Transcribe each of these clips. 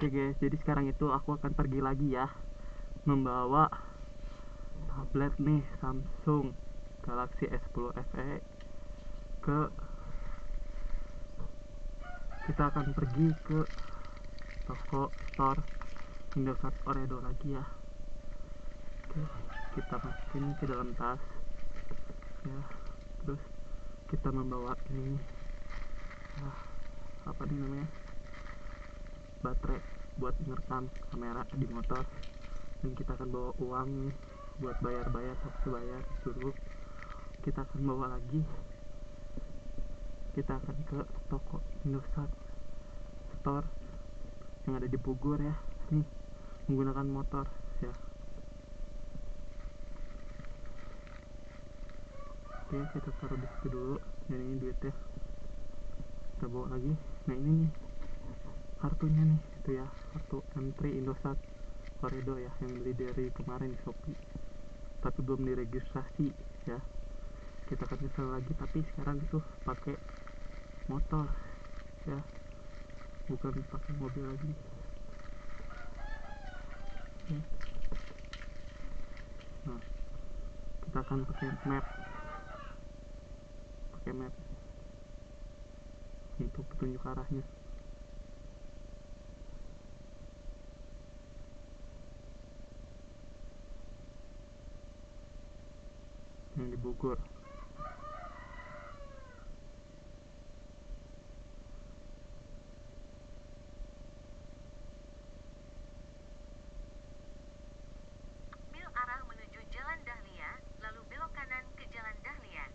Oke guys, jadi sekarang itu aku akan pergi lagi ya, membawa tablet nih Samsung Galaxy S10 FE ke kita akan pergi ke toko store Indosat Oredo lagi ya. Oke, kita masukin ke dalam tas ya, terus kita membawa ini apa nih namanya, baterai buat ngerekam kamera di motor, dan kita akan bawa uang nih buat bayar-bayar dulu. Kita akan bawa lagi, kita akan ke toko Indosat Store yang ada di Bogor ya, nih menggunakan motor ya. Oke, kita taruh di situ dulu, dan ini duitnya kita bawa lagi. Nah ini nih kartunya nih, itu ya, kartu M3 Indosat Oredo ya, yang beli dari kemarin di Shopee tapi belum diregistrasi ya. Kita akan nyesel lagi, tapi sekarang itu pakai motor ya, bukan pakai mobil lagi ya. Nah, kita akan pakai map untuk petunjuk arahnya. Yang di Bogor. Ambil arah menuju Jalan Dahlia, lalu belok kanan ke Jalan Dahlia.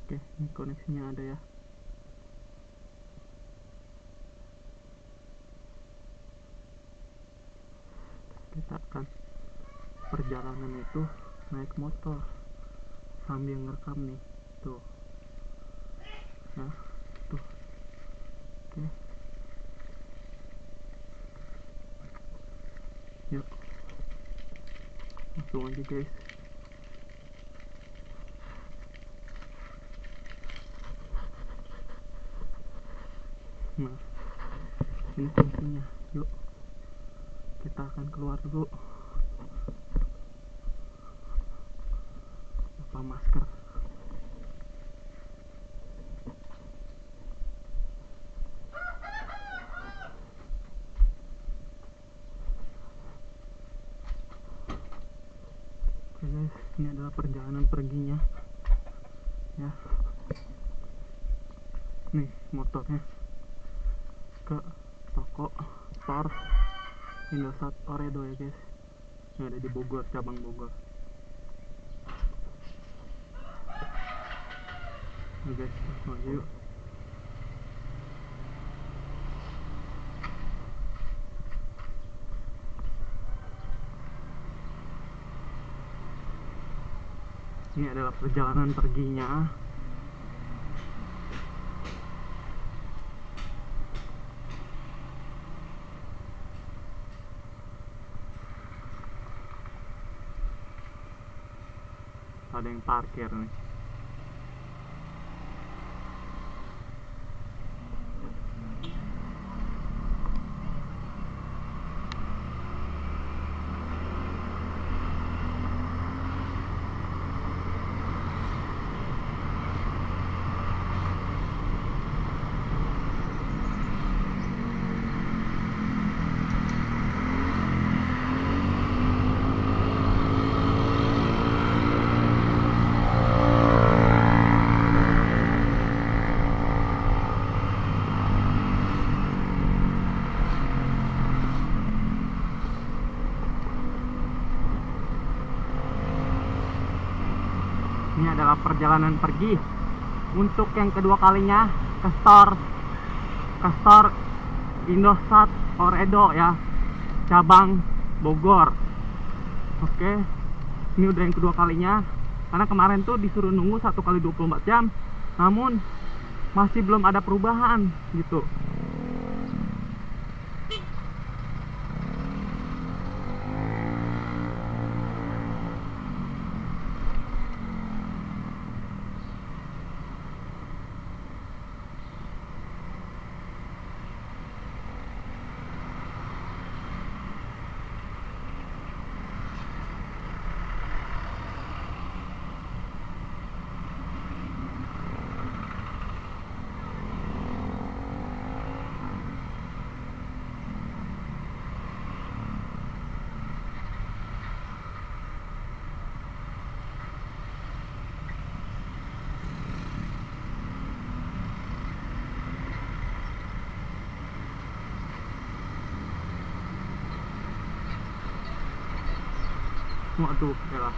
Oke, ini koneksinya ada ya. Kita akan perjalanan itu naik motor sambil ngerekam nih, tuh nah tuh. Oke, yuk langsung aja guys. Nah ini kuncinya, yuk kita akan keluar dulu. Lupa masker. Oke guys, ini adalah perjalanan perginya ya. Nih motornya ke toko store Indosat Oredo ya guys, yang ada di Bogor, cabang Bogor. Nah guys, langsung aja yuk. Ini adalah perjalanan perginya. Ada yang parkir nih. Ini adalah perjalanan pergi untuk yang kedua kalinya ke store Indosat Oredo ya, cabang Bogor. Oke, ini udah yang kedua kalinya, karena kemarin tuh disuruh nunggu 1 kali 24 jam, namun masih belum ada perubahan gitu. Waduh, ya.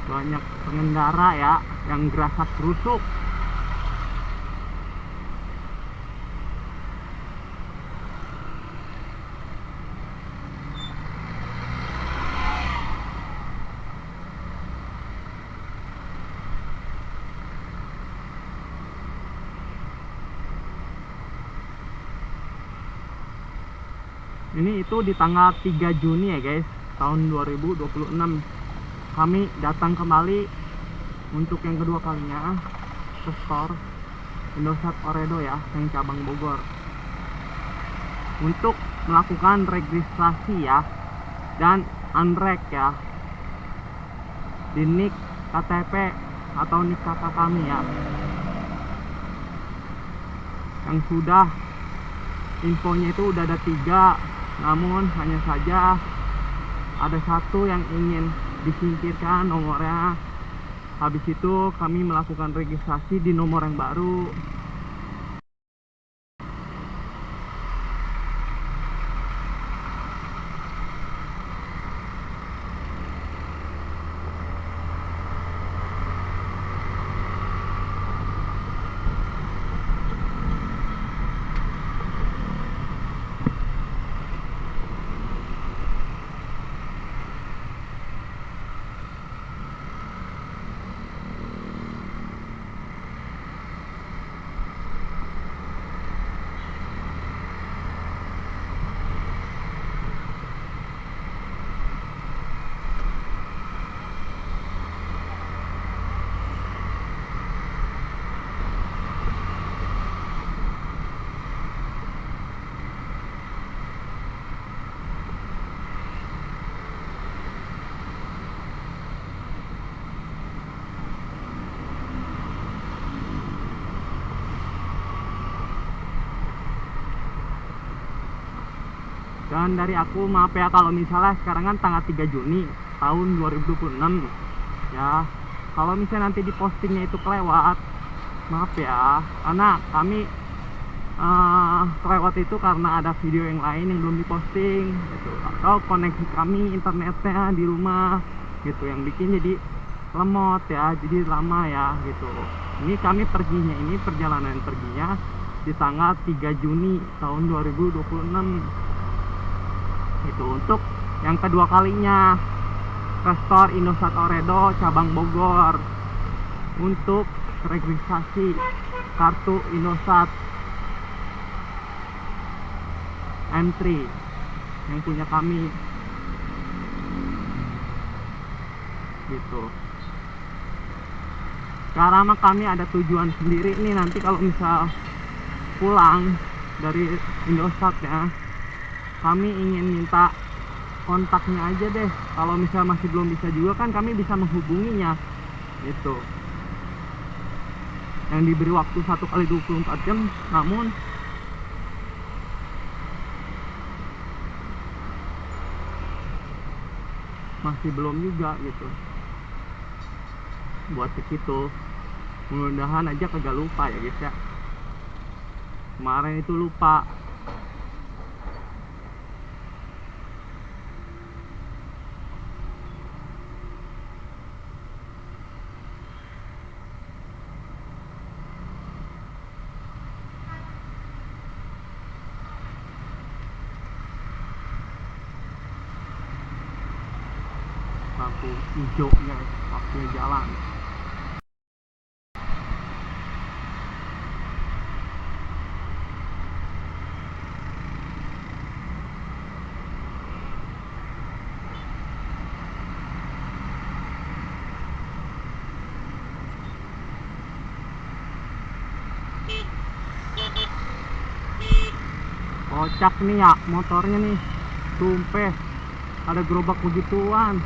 Banyak pengendara ya yang gerasa kerusuk. Ini itu di tanggal 3 Juni ya guys, tahun 2026. Kami datang kembali untuk yang kedua kalinya ke store Indosat Oredo ya, yang cabang Bogor, untuk melakukan registrasi ya dan unrek ya di NIK KTP atau NIK kakak kami ya, yang sudah infonya itu udah ada 3, namun hanya saja ada 1 yang ingin disingkirkan nomornya. Habis itu kami melakukan registrasi di nomor yang baru. Dan dari aku, maaf ya kalau misalnya sekarang kan tanggal 3 Juni tahun 2026 ya, kalau misalnya nanti di postingnya itu kelewat, maaf ya, karena kami kelewat itu karena ada video yang lain yang belum diposting gitu, atau koneksi kami internetnya di rumah gitu yang bikin jadi lemot ya, jadi lama ya gitu. Ini kami perginya, ini perjalanan perginya di tanggal 3 Juni tahun 2026 itu, untuk yang kedua kalinya ke store Indosat Oredo cabang Bogor untuk registrasi kartu Indosat M3 yang punya kami gitu. Sekarang mah kami ada tujuan sendiri nih, nanti kalau misal pulang dari Indosat ya, kami ingin minta kontaknya aja deh. Kalau misal masih belum bisa juga kan kami bisa menghubunginya gitu, yang diberi waktu 1 kali 24 jam, namun masih belum juga gitu buat ke situ. Mudah-mudahan aja kagak lupa ya guys ya, kemarin itu lupa. Lampu hijaunya waktunya jalan. Kocak nih ya motornya nih, sumpah ada gerobak begituan.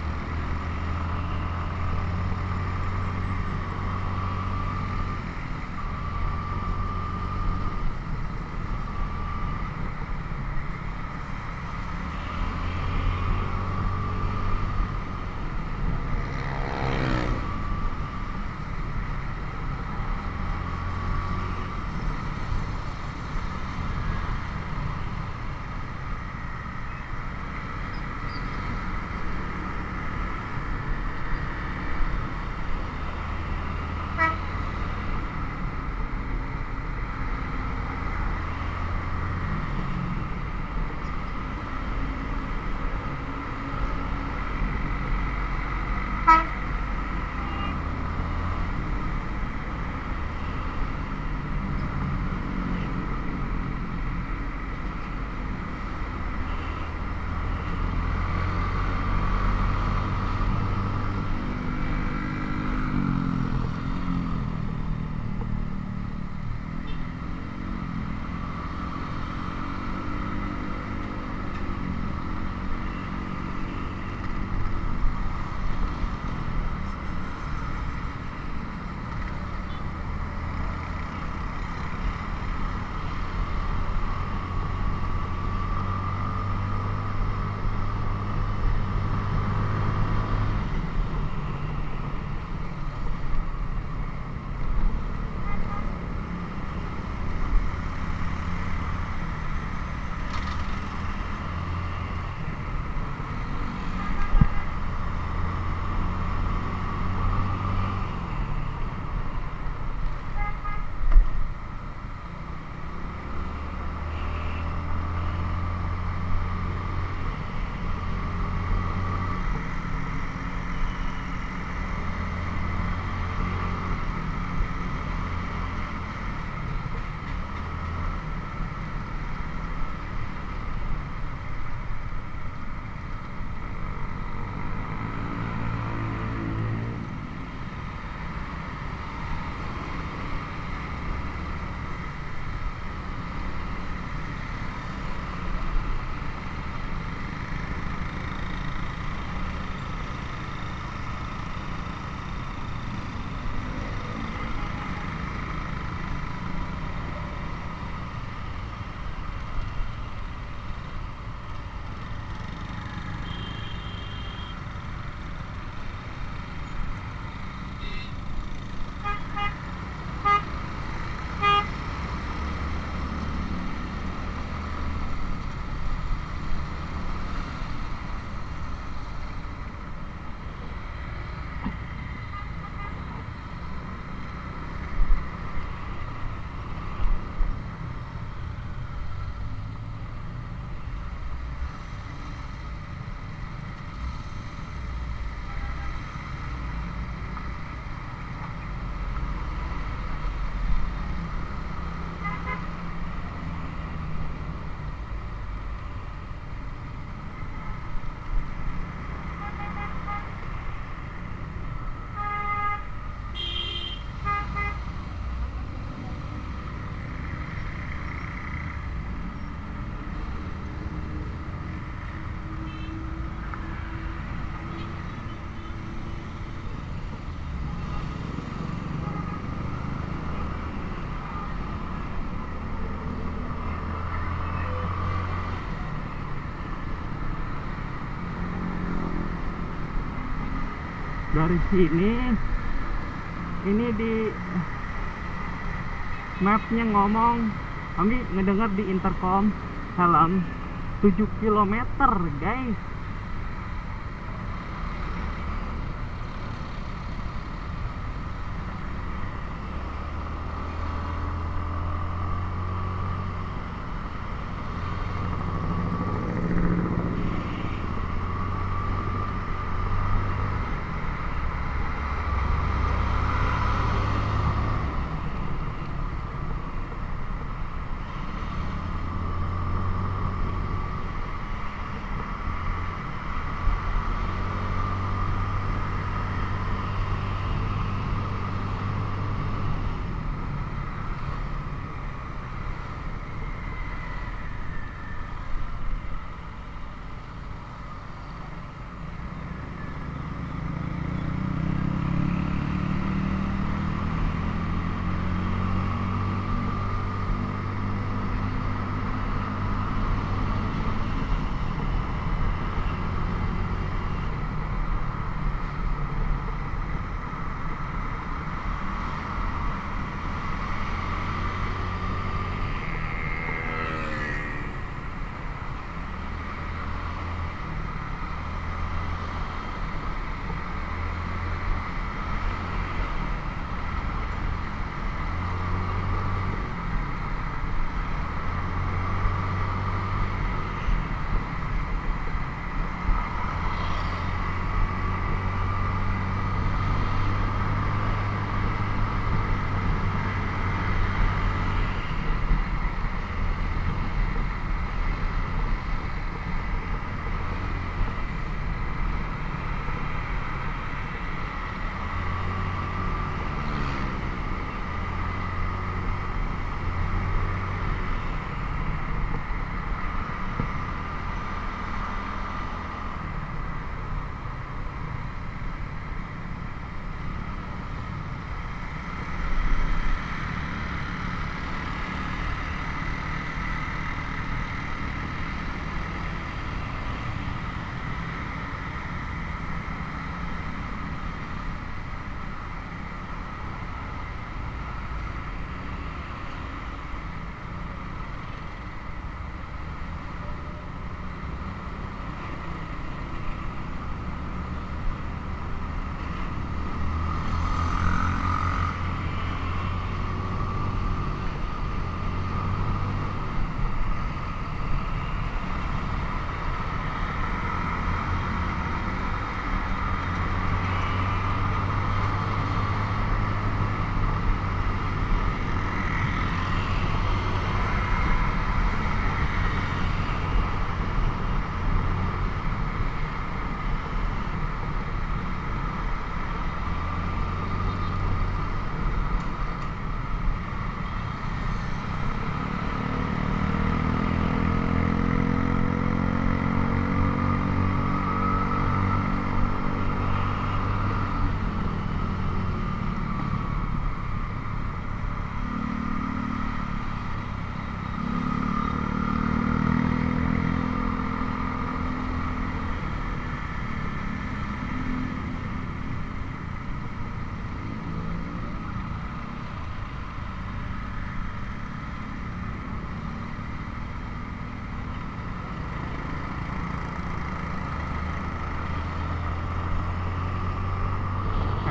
Dari sini ini di mapnya ngomong, kami ngedengar di intercom helm 7 kilometer guys.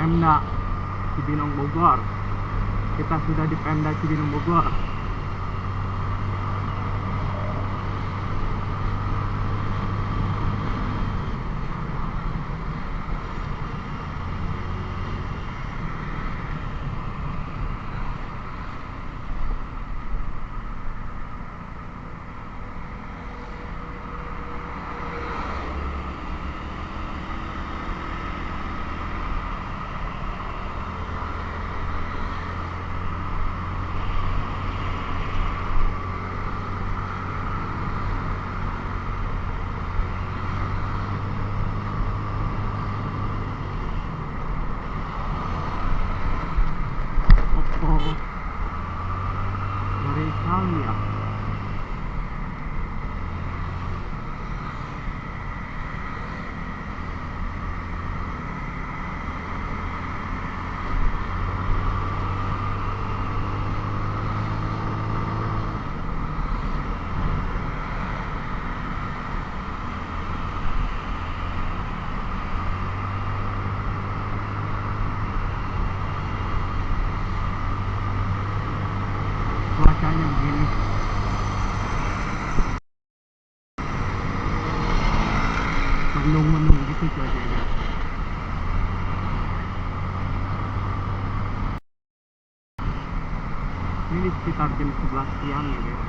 Pemda Cibinong Bogor. Kita sudah di Pemda Cibinong Bogor. Dari Italia. cuacanya begini. Mendung gitu cuacanya. Ini di sekitar jam 11 siang ya guys.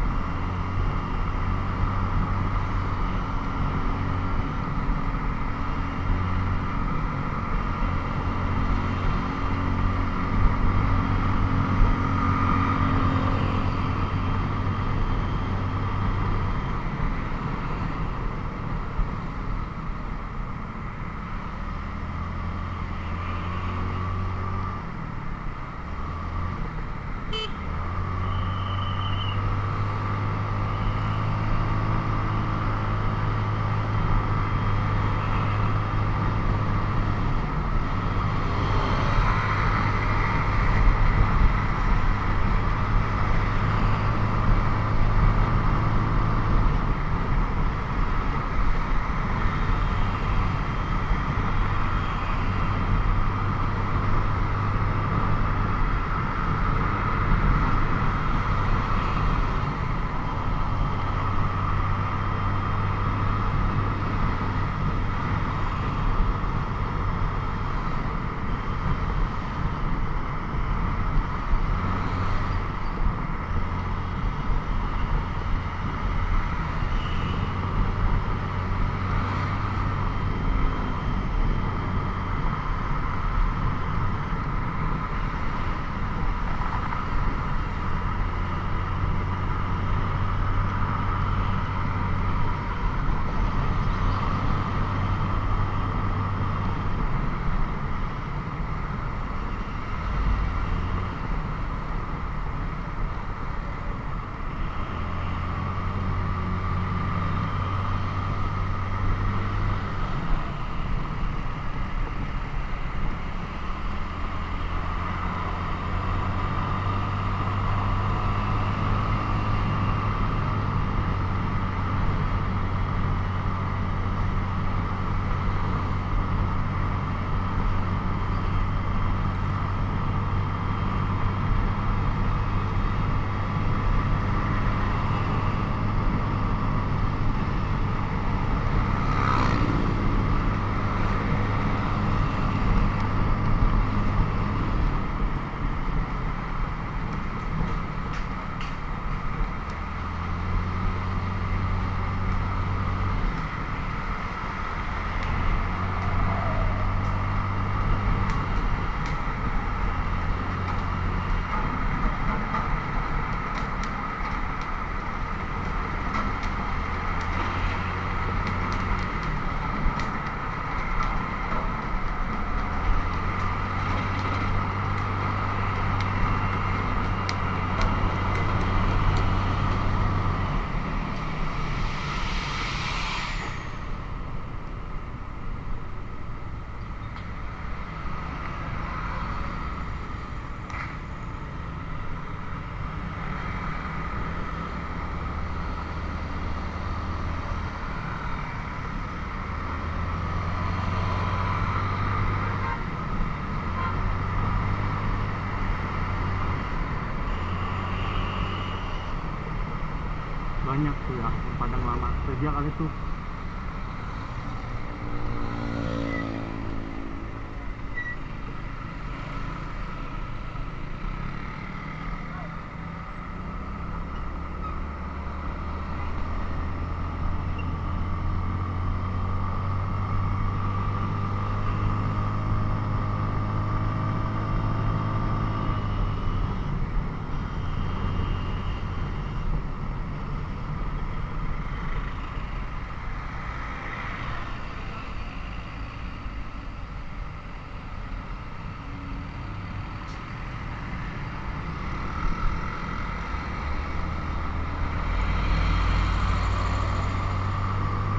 Banyak tuh ya yang Padang lama kerja kali tuh.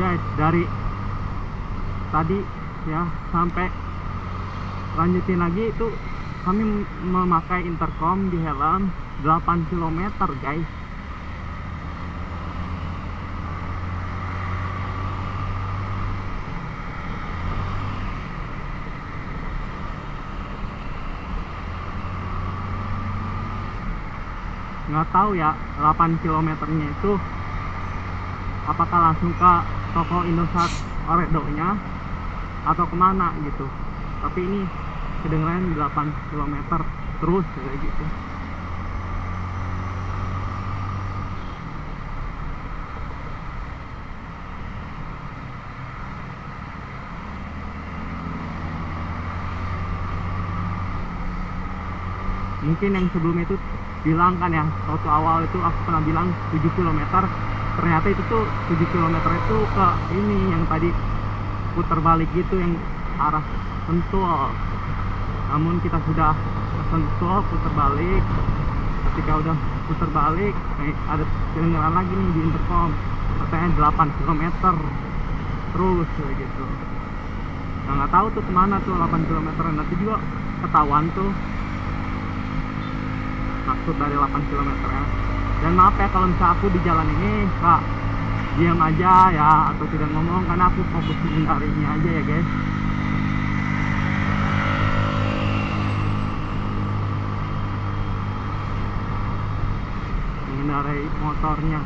Guys, dari tadi ya sampai lanjutin lagi itu kami memakai intercom di helm 8 km guys. nggak tahu ya 8 kilometernya itu apakah langsung ke toko Indosat Oredo nya atau kemana gitu, tapi ini kedengeran 8 kilometer terus kayak gitu. Mungkin yang sebelumnya itu bilang kan ya, waktu awal itu aku pernah bilang 7 km, ternyata itu tuh 7 km itu ke ini yang tadi putar balik gitu, yang arah Sentul. Namun kita sudah ke Sentul, putar balik. Ketika udah putar balik, ada kedengaran lagi nih di intercom, katanya 8 km terus kayak gitu. Nah nggak tahu tuh kemana tuh 8 km, nanti juga ketahuan tuh maksud dari 8 km ya. Dan maaf ya kalau misalnya aku di jalan ini suka diam aja ya, atau tidak ngomong, karena aku fokus mengendarinya aja ya guys. Mengendarai motornya.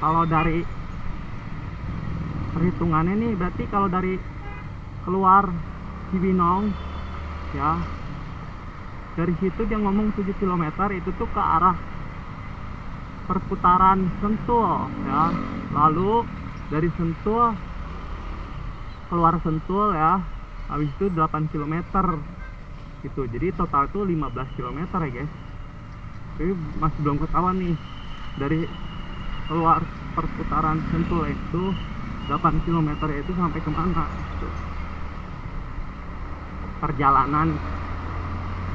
Kalau dari perhitungannya nih, berarti kalau dari keluar Cibinong ya, dari situ dia ngomong 7 km itu tuh ke arah perputaran Sentul ya. Lalu dari Sentul keluar Sentul ya, habis itu 8 km gitu. Jadi total itu 15 km ya guys. Tapi masih belum ketahuan nih dari keluar perputaran Sentul itu 8 km itu sampai kemana gitu. Perjalanan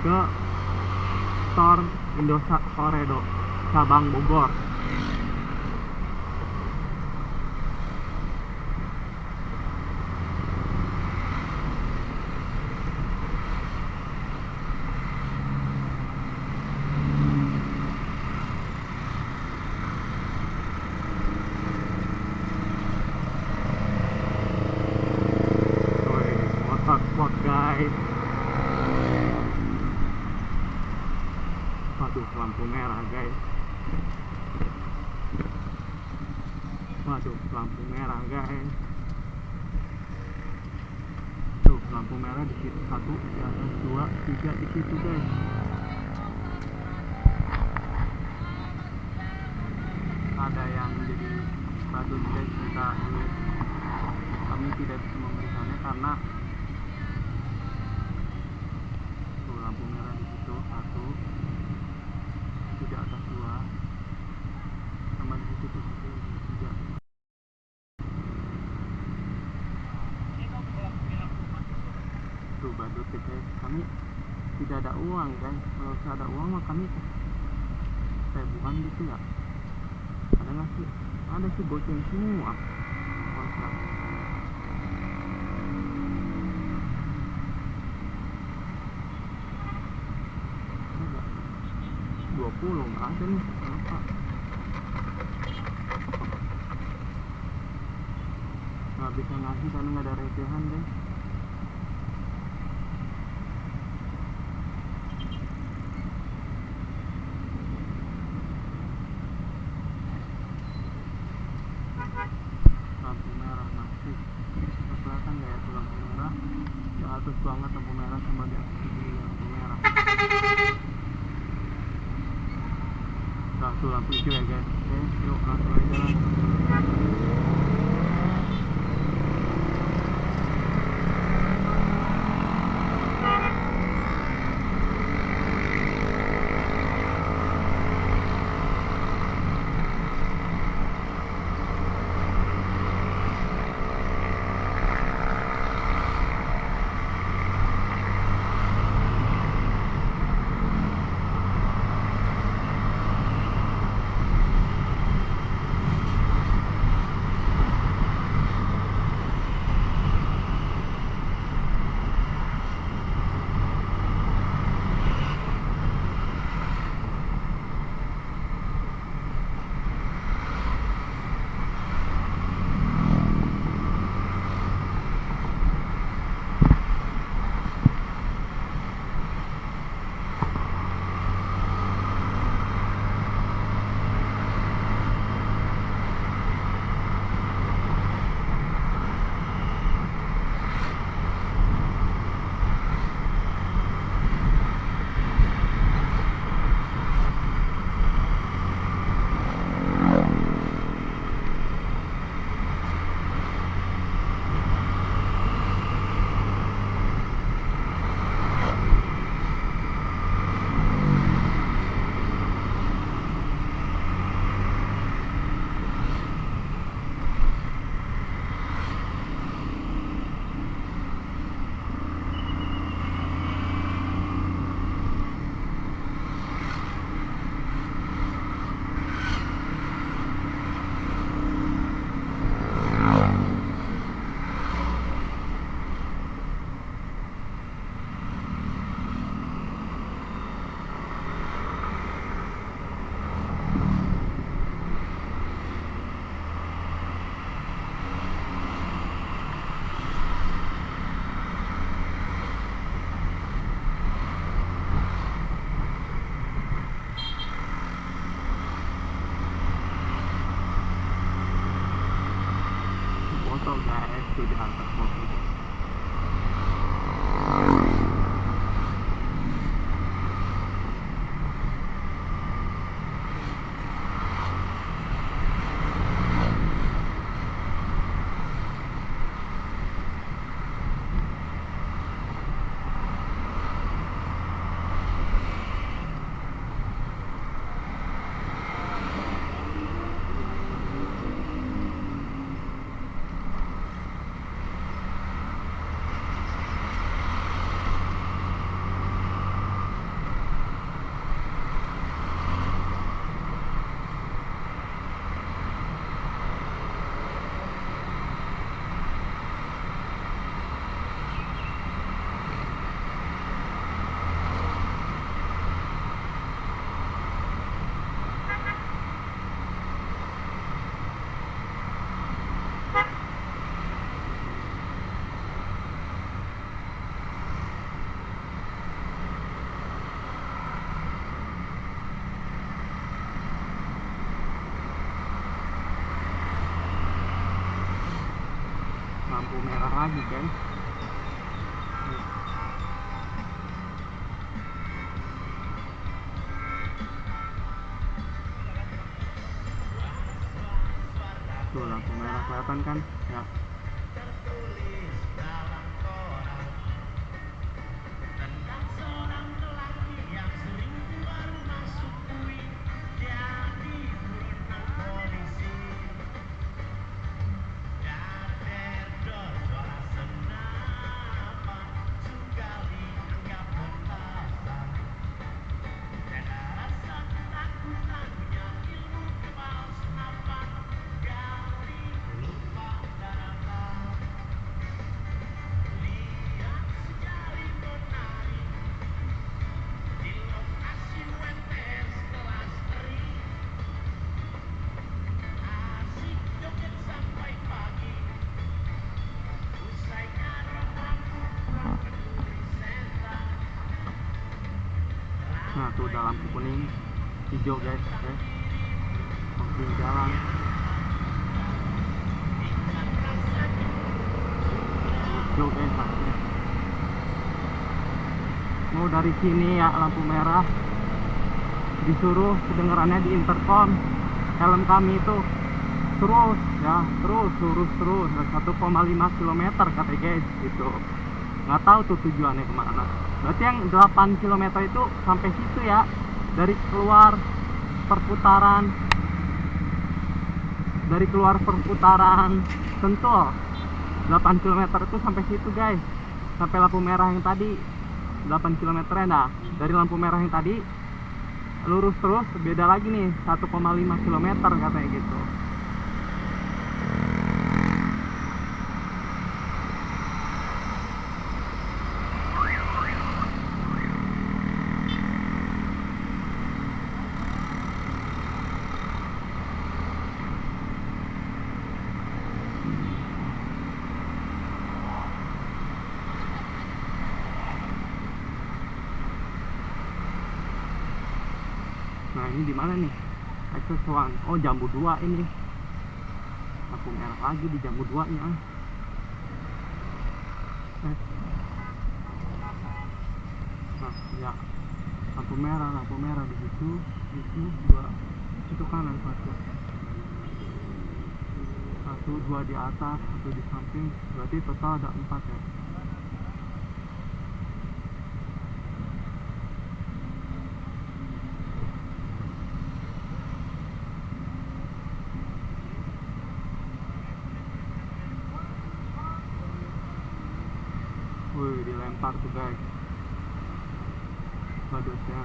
ke Store Indosat Oredo cabang Bogor. Motorsport guys. Waduh, lampu merah guys. Waduh, lampu merah guys. Tuh, lampu merah di situ, 1, di atas, 2, 3 di situ guys. Ada yang jadi badut guys, kita dulu. kami tidak bisa memberikannya karena tuh lampu merah di situ satu, itu di atas dua, sama di situ tuh tiga. Tuh badut ya guys, kami tidak ada uang guys. Kalau ada uang mah kami ribuan gitu ya. Ada nggak sih? Ada sih, goceng semua kontrak. Ada 20 nggak ada nih berapa? Nggak bisa ngasih karena nggak ada recehan guys. Lampu merah masih kelihatan nggak ya tuh lampu merah di atas banget, lampu merah sama di atas ini lampu merah. Nah tuh lampu hijau ya guys. Oke yuk langsung aja lah. Foto guys, tuh di atas foto guys. Lampu merah lagi guys. Tuh lampu merah kelihatan kan ya. Nah tuh udah lampu kuning, hijau guys, lampu jalan. Hijau guys lampunya. Mau dari sini ya lampu merah, disuruh kedengarannya di intercom helm kami itu terus ya, terus 1,5 km kata guys gitu. Nggak tahu tuh tujuannya kemana. Berarti yang 8 km itu sampai situ ya, dari keluar perputaran Sentul 8 km itu sampai situ guys, sampai lampu merah yang tadi 8 km ya. Nah dari lampu merah yang tadi lurus terus beda lagi nih 1,5 km katanya gitu. Nah ini di mana nih? Access one. Oh Jambu 2 ini. Lampu merah lagi di Jambu 2 nya. Nah ya, lampu merah di situ, dua. Itu kanan satu, dua di atas, satu di samping. Berarti total ada 4 ya. Wih, dilempar tuh guys badutnya.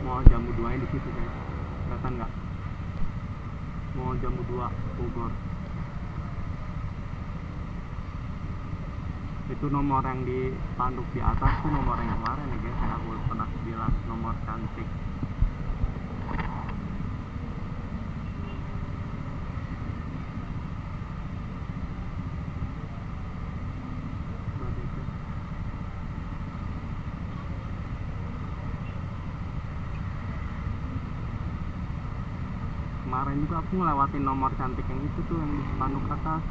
Mau Jambu 2 nya di situ guys, kelihatan nggak? Mau Jambu 2 Bogor. Itu nomor yang di spanduk di atas tuh nomor yang kemarin nih guys, yang aku pernah bilang nomor cantik. Kemarin juga aku ngelewatin nomor cantik yang itu tuh, yang di spanduk atas,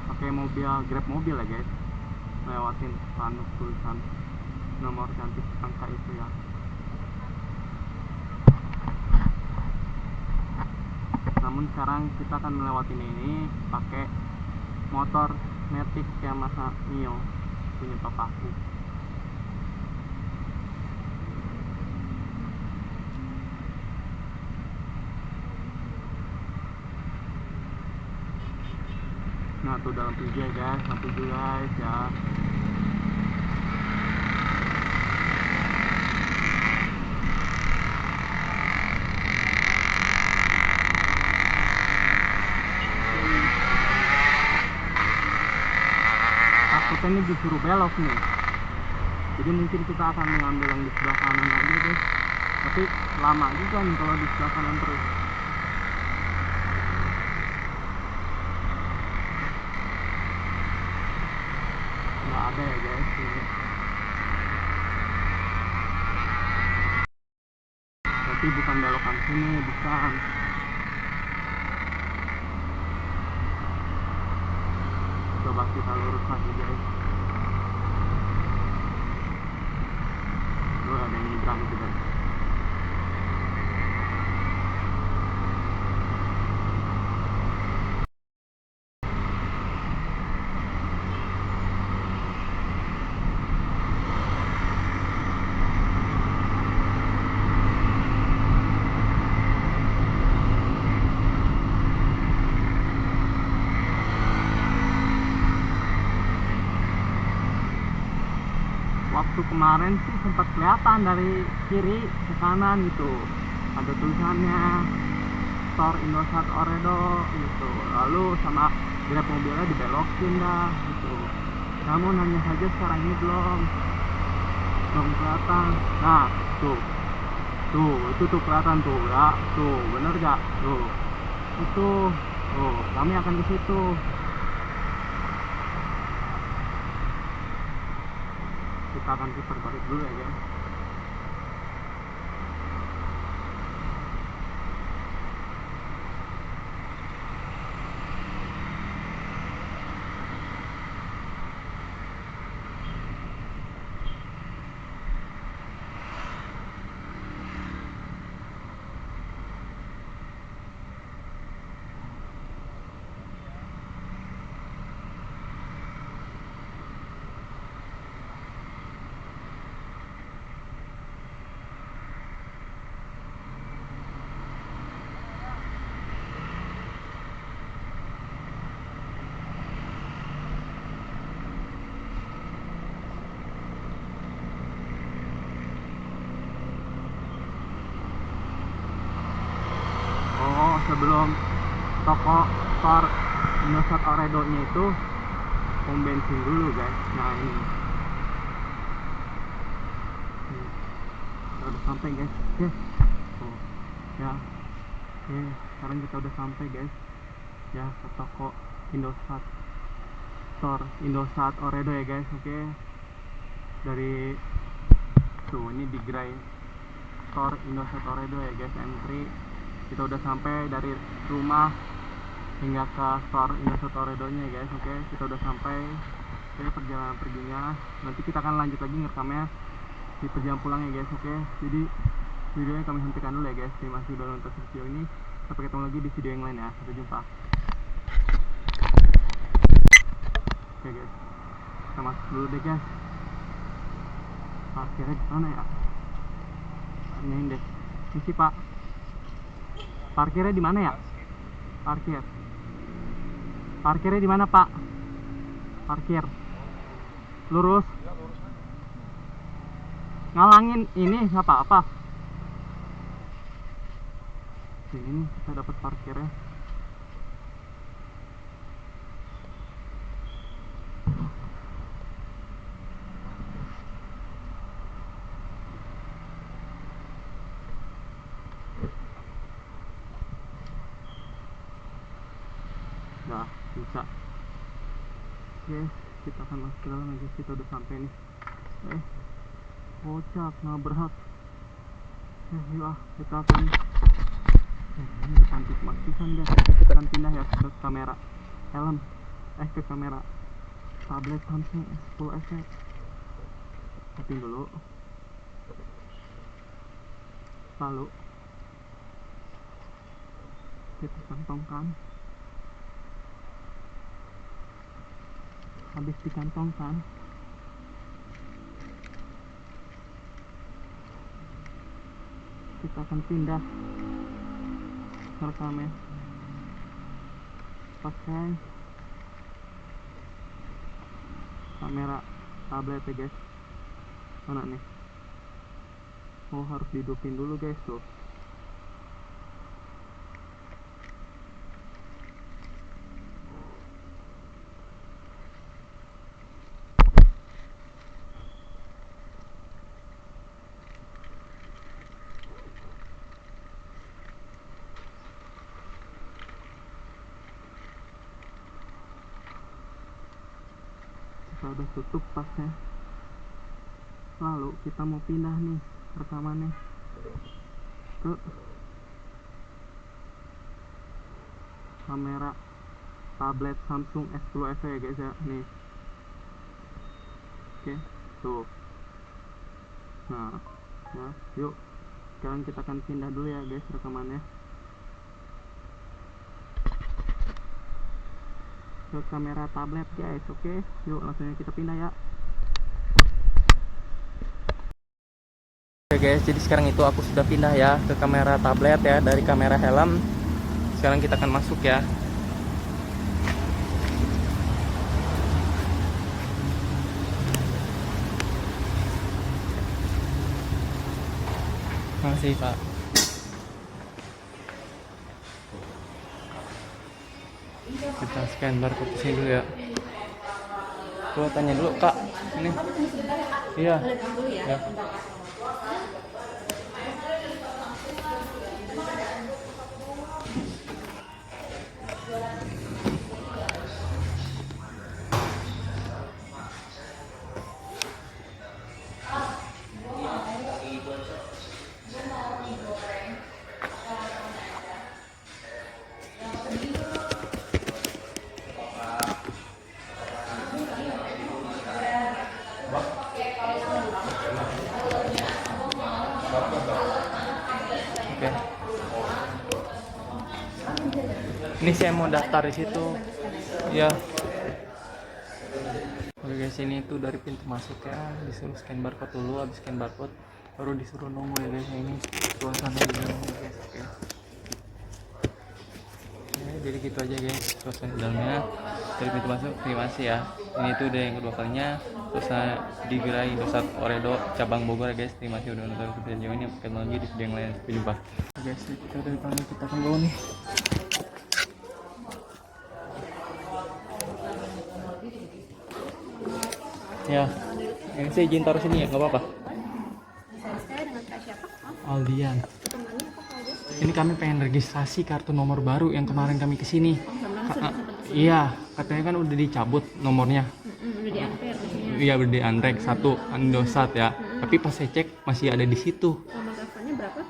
pakai mobil Grab mobil ya guys, lewatin spanduk tulisan nomor cantik angka itu ya. Namun sekarang kita akan melewati ini pakai motor Matic Yamaha Mio punya papaku. Nah tuh dalam hijau guys, lampu hijau guys ya. Takutnya ini disuruh belok nih, jadi mungkin kita akan mengambil yang di sebelah kanan aja guys, tapi lama juga nih kalau di sebelah kanan terus. Nggak ada ya guys ini. Tapi bukan belokan sini, bukan. coba kita lurus lagi guys. Ada yang nyebrang gitu guys. Waktu kemarin sih sempat kelihatan dari kiri ke kanan gitu, ada tulisannya Store Indosat Oredo gitu, lalu sama grab mobilnya dibelokin dah gitu. Namun hanya saja sekarang ini belum kelihatan. Nah tuh itu tuh kelihatan tuh ya, tuh bener gak tuh, itu tuh kami akan ke situ. Kita akan putar balik dulu ya guys. Sebelum toko Store Indosat Oredo nya itu pom bensin dulu guys. Nah ini kita udah sampai guys. Oke. Oh, ya oke, sekarang kita udah sampai guys ya ke toko Indosat Store Indosat Oredo ya guys. Oke, dari tuh ini di gerai Store Indosat Oredo ya guys, entry. Kita udah sampai dari rumah hingga ke Store Indosat Oredo nya guys. Oke, kita udah sampai. Oke, perjalanan perginya nanti kita akan lanjut lagi ngerekamnya di perjalanan pulang ya guys. Oke, jadi videonya kami hentikan dulu ya guys. Terima kasih sudah nonton video ini, sampai ketemu lagi di video yang lain ya. Sampai jumpa. Oke guys, kita masuk dulu deh guys. Parkirnya di mana ya? Tanyain deh. Ini sih pak, parkirnya di mana ya? Parkirnya di mana pak? Parkir lurus. Ngalangin ini apa? Sini nih kita dapat parkirnya. Nah, bisa. Oke, kita akan masuk ke dalam aja. Kita udah sampai nih. Kocak, nabrak. Yuk kita akan ini cantik matikan guys. Kita akan pindah ya ke kamera helm, ke kamera tablet Samsung S10 FE. Setting dulu, lalu kita kantongkan. Habis dikantongkan, kita akan pindah rekamnya pakai kamera tablet ya guys. Mana nih? Oh, harus dihidupin dulu guys tuh. Kita udah tutup pasnya. Lalu kita mau pindah nih rekamannya ke kamera tablet Samsung S10 FE ya guys ya, nih. Oke, tuh. Nah, ya, yuk. Sekarang kita akan pindah dulu ya guys rekamannya ke kamera tablet guys. Oke, yuk langsung kita pindah ya. Oke guys, jadi sekarang itu aku sudah pindah ya ke kamera tablet ya, dari kamera helm. Sekarang kita akan masuk ya. Makasih Pak. Kita scan barcode di sini dulu ya. Gua tanya dulu Kak, ini. Iya. Ya. Oke. Ini saya mau daftar di situ. Ya. Oke guys, ini tuh dari pintu masuk ya. Disuruh scan barcode dulu, habis scan barcode baru disuruh nunggu ya guys. Ini suasana di dalam guys. Oke. Ya, jadi gitu aja guys suasana di dalamnya. Dari pintu masuk, terima kasih ya. Ini tuh udah yang kedua kalinya. Terus di Gerai Indosat Oredo cabang Bogor ya guys. Terima kasih udah nonton video ini. Sampai lagi di video yang lain. Sampai jumpa. Oke guys, kita dari depan kita akan bawa nih. Ya, ini saya izin taruh sini ya, nggak apa-apa. Saya dengan Kak siapa? Aldian. Temannya apa Kak Aldian? Ini kami pengen registrasi kartu nomor baru yang kemarin kami kesini. Kemarin sudah sempat kesini. Iya, katanya kan udah dicabut nomornya. Udah di Ampere maksudnya. Iya, udah di Anrek 1 Indosat ya. Tapi pas saya cek masih ada di situ. Nomor teleponnya berapa?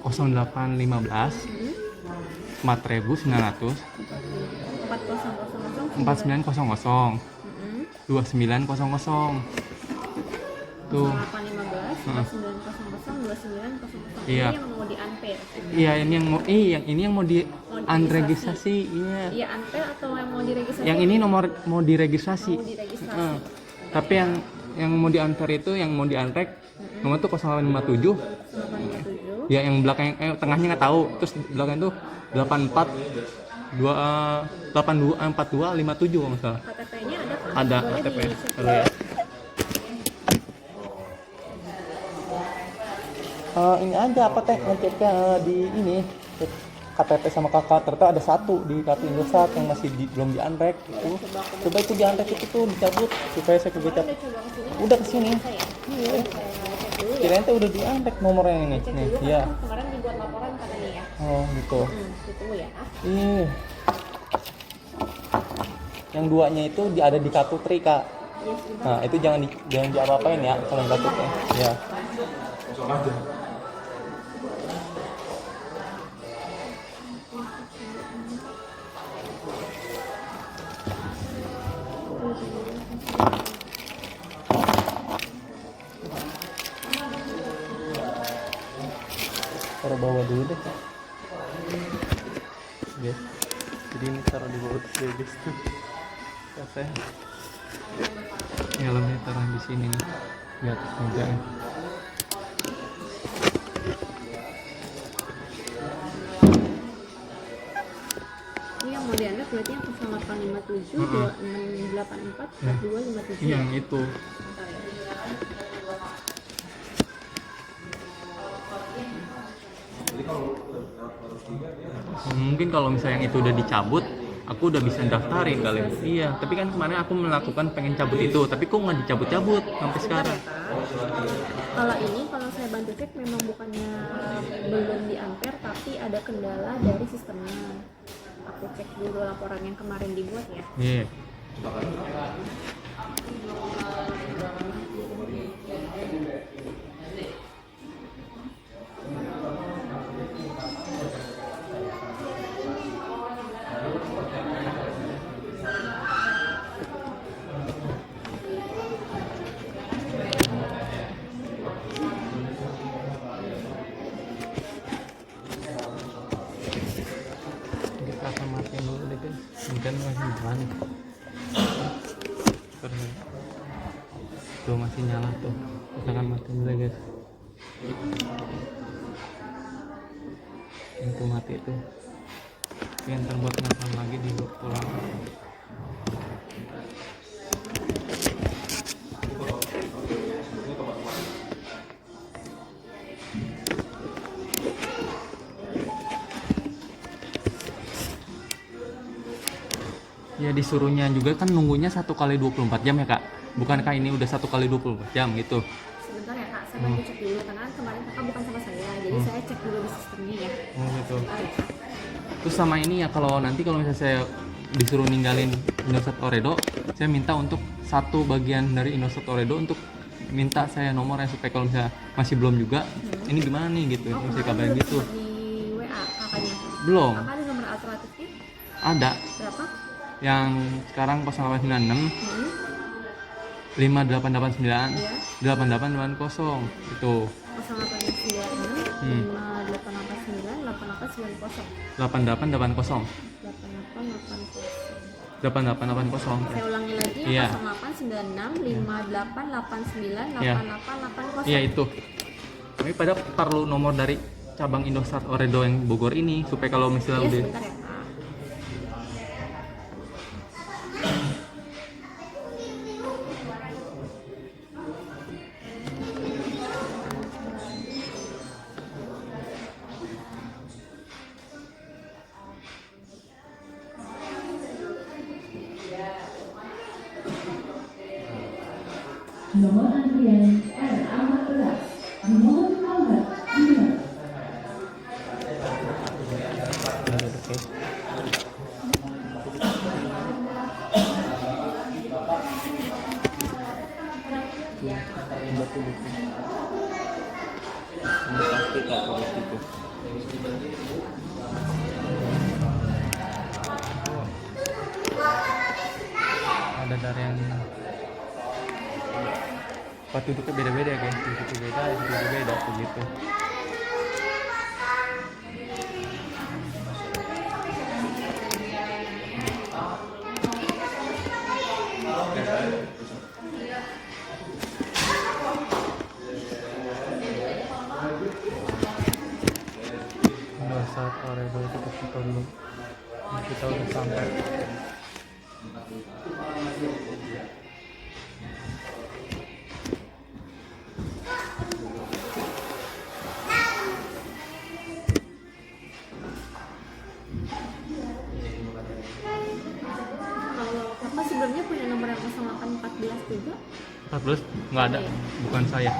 0815 4900 4000 4900 2900. Tuh. 0815 4900 2900. Iya. Ini yang mau di Ampere. Iya, ini yang mau ini yang mau di unregistrasi. Iya. Iya Ampere atau yang mau diregistrasi? Yang ini nomor mau diregistrasi. Mau diregistrasi. Tapi yang mau di Ampere itu yang mau di Anrek nomor tuh 0857. 0857. Ya yang belakang tengahnya nggak tahu. Terus belakang tuh 84 82 42 57 kalau nggak salah. KTP-nya ada Kak? Ada Boleh KTP. dicek. Halo ya. Ini aja apa teh ngeceknya di ini KTP sama kakak ternyata ada satu di kartu Indosat yang masih belum dianrek itu. Coba itu dianrek itu tuh dicabut supaya saya kegecap. Udah kesini. Iya. Kirain tuh udah dianrek nomornya ini. Nih, iya. Kemarin dibuat laporan katanya ya. Oh gitu. Ditunggu ya. Ih. Yang duanya itu ada di kartu Tri Kak. Nah itu jangan diapa-apain ya kalau yang kartunya. Ya. Taruh bawah dulu deh. Guys, jadi ini taruh di bawah dulu guys tuh. Saya helmnya taruh di sini nih, di atas meja. Ini yang mau dianggap berarti yang 0857 2684 4257. Yang itu. Bentar ya. Mungkin kalau misalnya yang itu udah dicabut, aku udah bisa daftarin kali. Iya, tapi kan kemarin aku melakukan pengen cabut itu, tapi kok nggak dicabut-cabut sampai sekarang. Kalau ini kalau saya bantu cek memang bukannya belum di Ampere tapi ada kendala dari sistemnya. Aku cek dulu laporan yang kemarin dibuat ya. Iya. nyala nih. Tuh masih nyala tuh. Kita akan matiin dulu guys. Itu mati tuh. Oke, ntar buat nyalakan lagi di pulang. Ya disuruhnya juga kan nunggunya 1 kali 24 jam ya kak. Bukankah ini udah 1 kali 24 jam gitu? Sebentar ya kak, saya bantu cek dulu karena kemarin kakak bukan sama saya, jadi saya cek dulu di sistemnya ya. Oh gitu. Sebentar ya, Kak. Terus sama ini ya kalau misalnya saya disuruh ninggalin Indosat Oredo, saya minta untuk satu bagian dari Indosat Oredo untuk minta saya nomornya supaya kalau misalnya masih belum juga, ini gimana nih gitu, Oh, saya kemarin kabarin belum gitu. sempat di WA kakaknya. Belum. Kakak ada nomor alternatifnya Ada berapa? yang sekarang 0896 Hmm. 5889 Iya. 8880 itu 0896 5889 8890 8880 8880. 8880. Saya ulangi lagi ya, Iya. 0896 5889 Iya. 8880. Iya itu. Tapi pada perlu nomor dari cabang Indosat Oredo yang Bogor ini supaya kalau misalnya Iya, udah sebentar ya kak. Nomor antrian R amat beras. Dimohon kembali. ada dari yang duduknya beda-beda ya guys, duduknya beda begitu. Indosat Oredo itu kita dulu, kita udah sampai. Kalau kakak sebelumnya punya nomor yang 0814 juga? 14 nggak ada, bukan saya.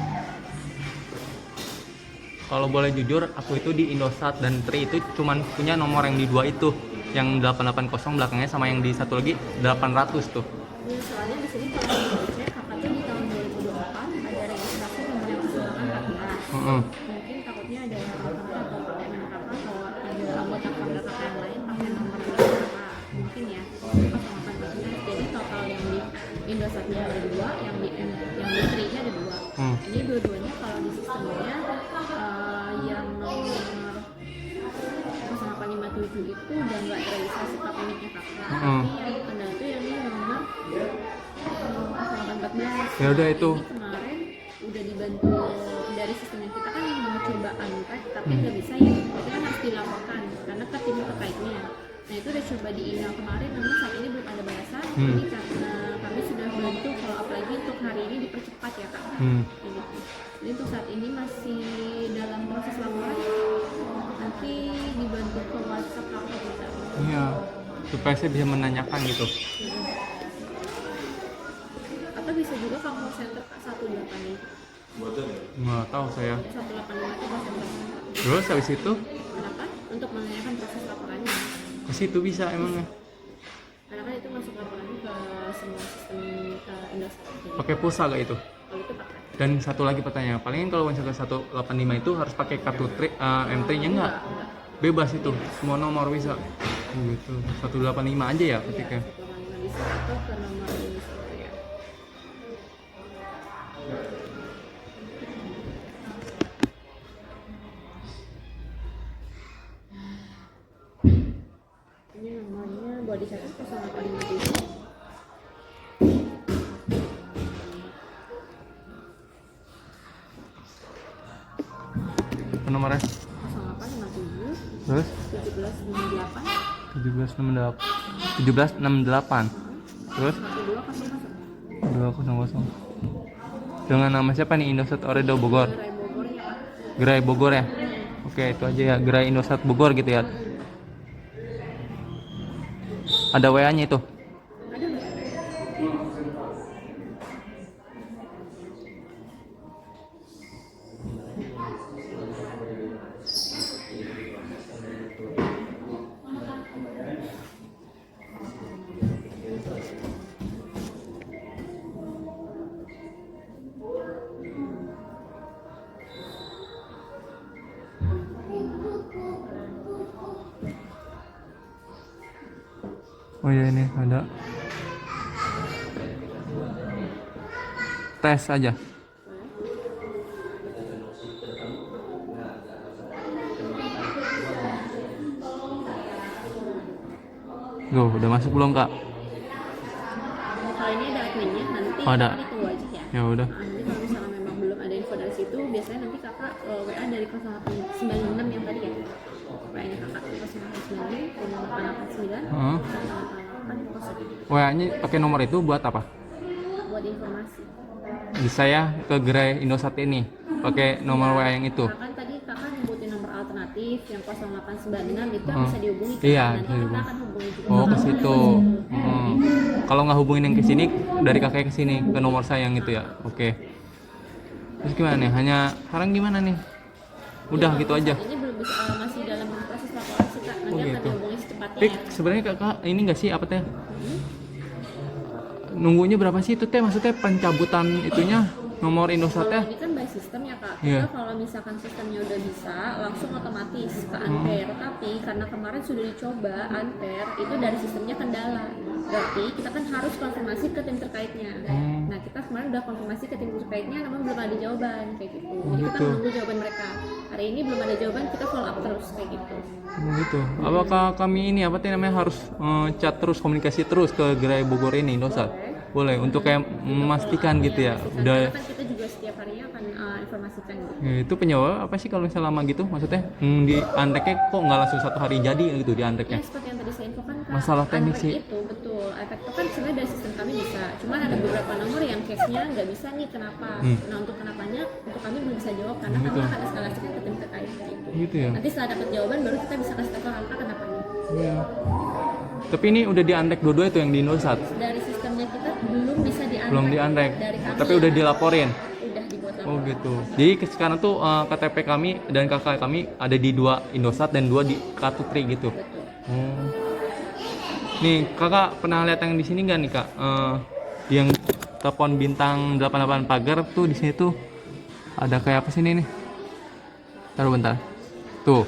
Kalau boleh jujur, aku itu di Indosat dan Tri itu cuman punya nomor yang di 2 itu, yang 880 belakangnya sama yang di satu lagi 800 tuh. Ya, soalnya di sini kalau saya kakak tuh di tahun 2024 ada registrasi nomor yang 0814. Mungkin takutnya ada kakak atau teman kakak atau ada anggota keluarga kakak yang lain pakai nomor kakak, mungkin ya 0814. Jadi total yang di Indosatnya ada 2, yang di Tri-nya ada 2. Ini dua-duanya kalau di sistemnya yang nomor 0857 itu udah nggak terregistrasi pakai nicknya kakak. Tapi yang kendala itu yang ini nomor 0814. Ya udah itu. Ini kemarin udah dibantu dari sistemnya, kita kan mau coba unpack tapi nggak bisa ya. Itu kan harus dilaporkan karena ke tim terkaitnya. Nah itu udah coba di email kemarin, namun saat ini belum ada balasan. Ini karena kami sudah bantu follow up lagi untuk hari ini dipercepat ya kak. Gitu. Jadi untuk saat ini masih dalam proses laporan. Nanti dibantu ke WhatsApp kakak bisa. Iya, supaya saya bisa menanyakan gitu. Atau bisa juga ke call center kak 185. Nggak tahu saya. 185 itu call center. Terus habis itu Kenapa? Untuk menanyakan proses laporannya. ke situ bisa emangnya. Karena kan itu masuk laporannya ke semua sistem Indosat. Pakai pulsa gak itu? Kalau itu pakai. Dan satu lagi pertanyaan, palingan kalau misalkan 185 itu harus pakai kartu M3-nya enggak? Bebas itu, semua nomor bisa. Oh gitu. 185 aja ya ketika. Iya, 185 bisa atau ke nomor ini ya. Ini nomornya boleh dicatat 0857 Nomornya 0857 terus 1768 terus 200 dengan nama siapa nih? Indosat Oredo Bogor, Gerai Bogor ya. Oke, itu aja ya, Gerai Indosat Bogor gitu ya. Ada WA nya itu? Oh ya, ini ada tes aja. Go, udah masuk belum kak? Kalau ini ada adminnya, nanti Oh, ada. kakak ditunggu aja ya. Ya udah. Nanti kalau misalnya memang belum ada info dari situ, biasanya nanti kakak WA dari 0896 yang tadi ya. WA-nya kakak 0896 0889 Heeh. 880 WA-nya pakai nomor itu buat apa? buat informasi. Bisa ya ke Gerai Indosat ini pakai nomor WA yang itu. Kan tadi kakak nyebutin nomor alternatif yang 0896 itu yang bisa dihubungi kan? Iya, Nanti bisa kita dihubungi. akan hubungi juga. Oh, ke kakak. situ. Kalau nggak hubungin yang ke sini, dari kakek ke sini ke nomor saya yang itu ya. Oke. Terus gimana nih? Hanya sekarang gimana nih? Udah gitu aja. Ini belum bisa, masih dalam proses laporan sih kak. Nanti Oh, akan gitu. dihubungi secepatnya Tapi ya. sebenarnya kakak ini nggak sih apa teh? Nunggunya berapa sih itu teh? Maksudnya pencabutan itunya nomor Indosatnya? Ini kan by system ya kak. Iya. Kita kalau misalkan sistemnya udah bisa, langsung otomatis ke Ampere. Tapi karena kemarin sudah dicoba Ampere, itu dari sistemnya kendala. Berarti kita kan harus konfirmasi ke tim terkaitnya. Nah kita kemarin udah konfirmasi ke tim terkaitnya, namun belum ada jawaban kayak gitu. Jadi kita gitu. menunggu jawaban mereka. Hari ini belum ada jawaban, kita follow up terus kayak gitu. Gitu. Apakah kami ini apa teh namanya harus chat terus, komunikasi terus ke Gerai Bogor ini Indosat? Boleh untuk kayak memastikan gitu ya. Udah. Karena kan kita juga setiap harinya akan informasikan gitu. Ya, itu penyebab apa sih kalau misalnya lama gitu? Maksudnya di anteknya kok nggak langsung satu hari jadi gitu di Ya anteknya? seperti yang tadi saya infokan kak, Masalah teknik Android sih. itu betul, efek itu kan sebenarnya dari sistem kami bisa, cuman ada beberapa nomor yang case-nya nggak bisa nih, kenapa? Nah untuk kenapanya, untuk kami belum bisa jawab karena kami akan eskalasikan ke tim terkait gitu. Gitu ya. Nanti setelah dapat jawaban baru kita bisa kasih tahu ke kakak kenapanya. Iya. Tapi ini udah di antek dua-dua itu yang di Indosat. Dari sistemnya kita belum bisa diantek. Belum di antek. Dari kami. Tapi udah dilaporin. Udah dibuat laporan. Oh gitu. Jadi sekarang tuh KTP kami dan kakak kami ada di 2 Indosat dan 2 di Kartu Tri gitu. Betul. Oh. Nih kakak pernah lihat yang di sini nggak nih kak? Yang telepon bintang 88 pagar tuh di sini tuh ada kayak apa sih ini nih? Taruh bentar. Tuh.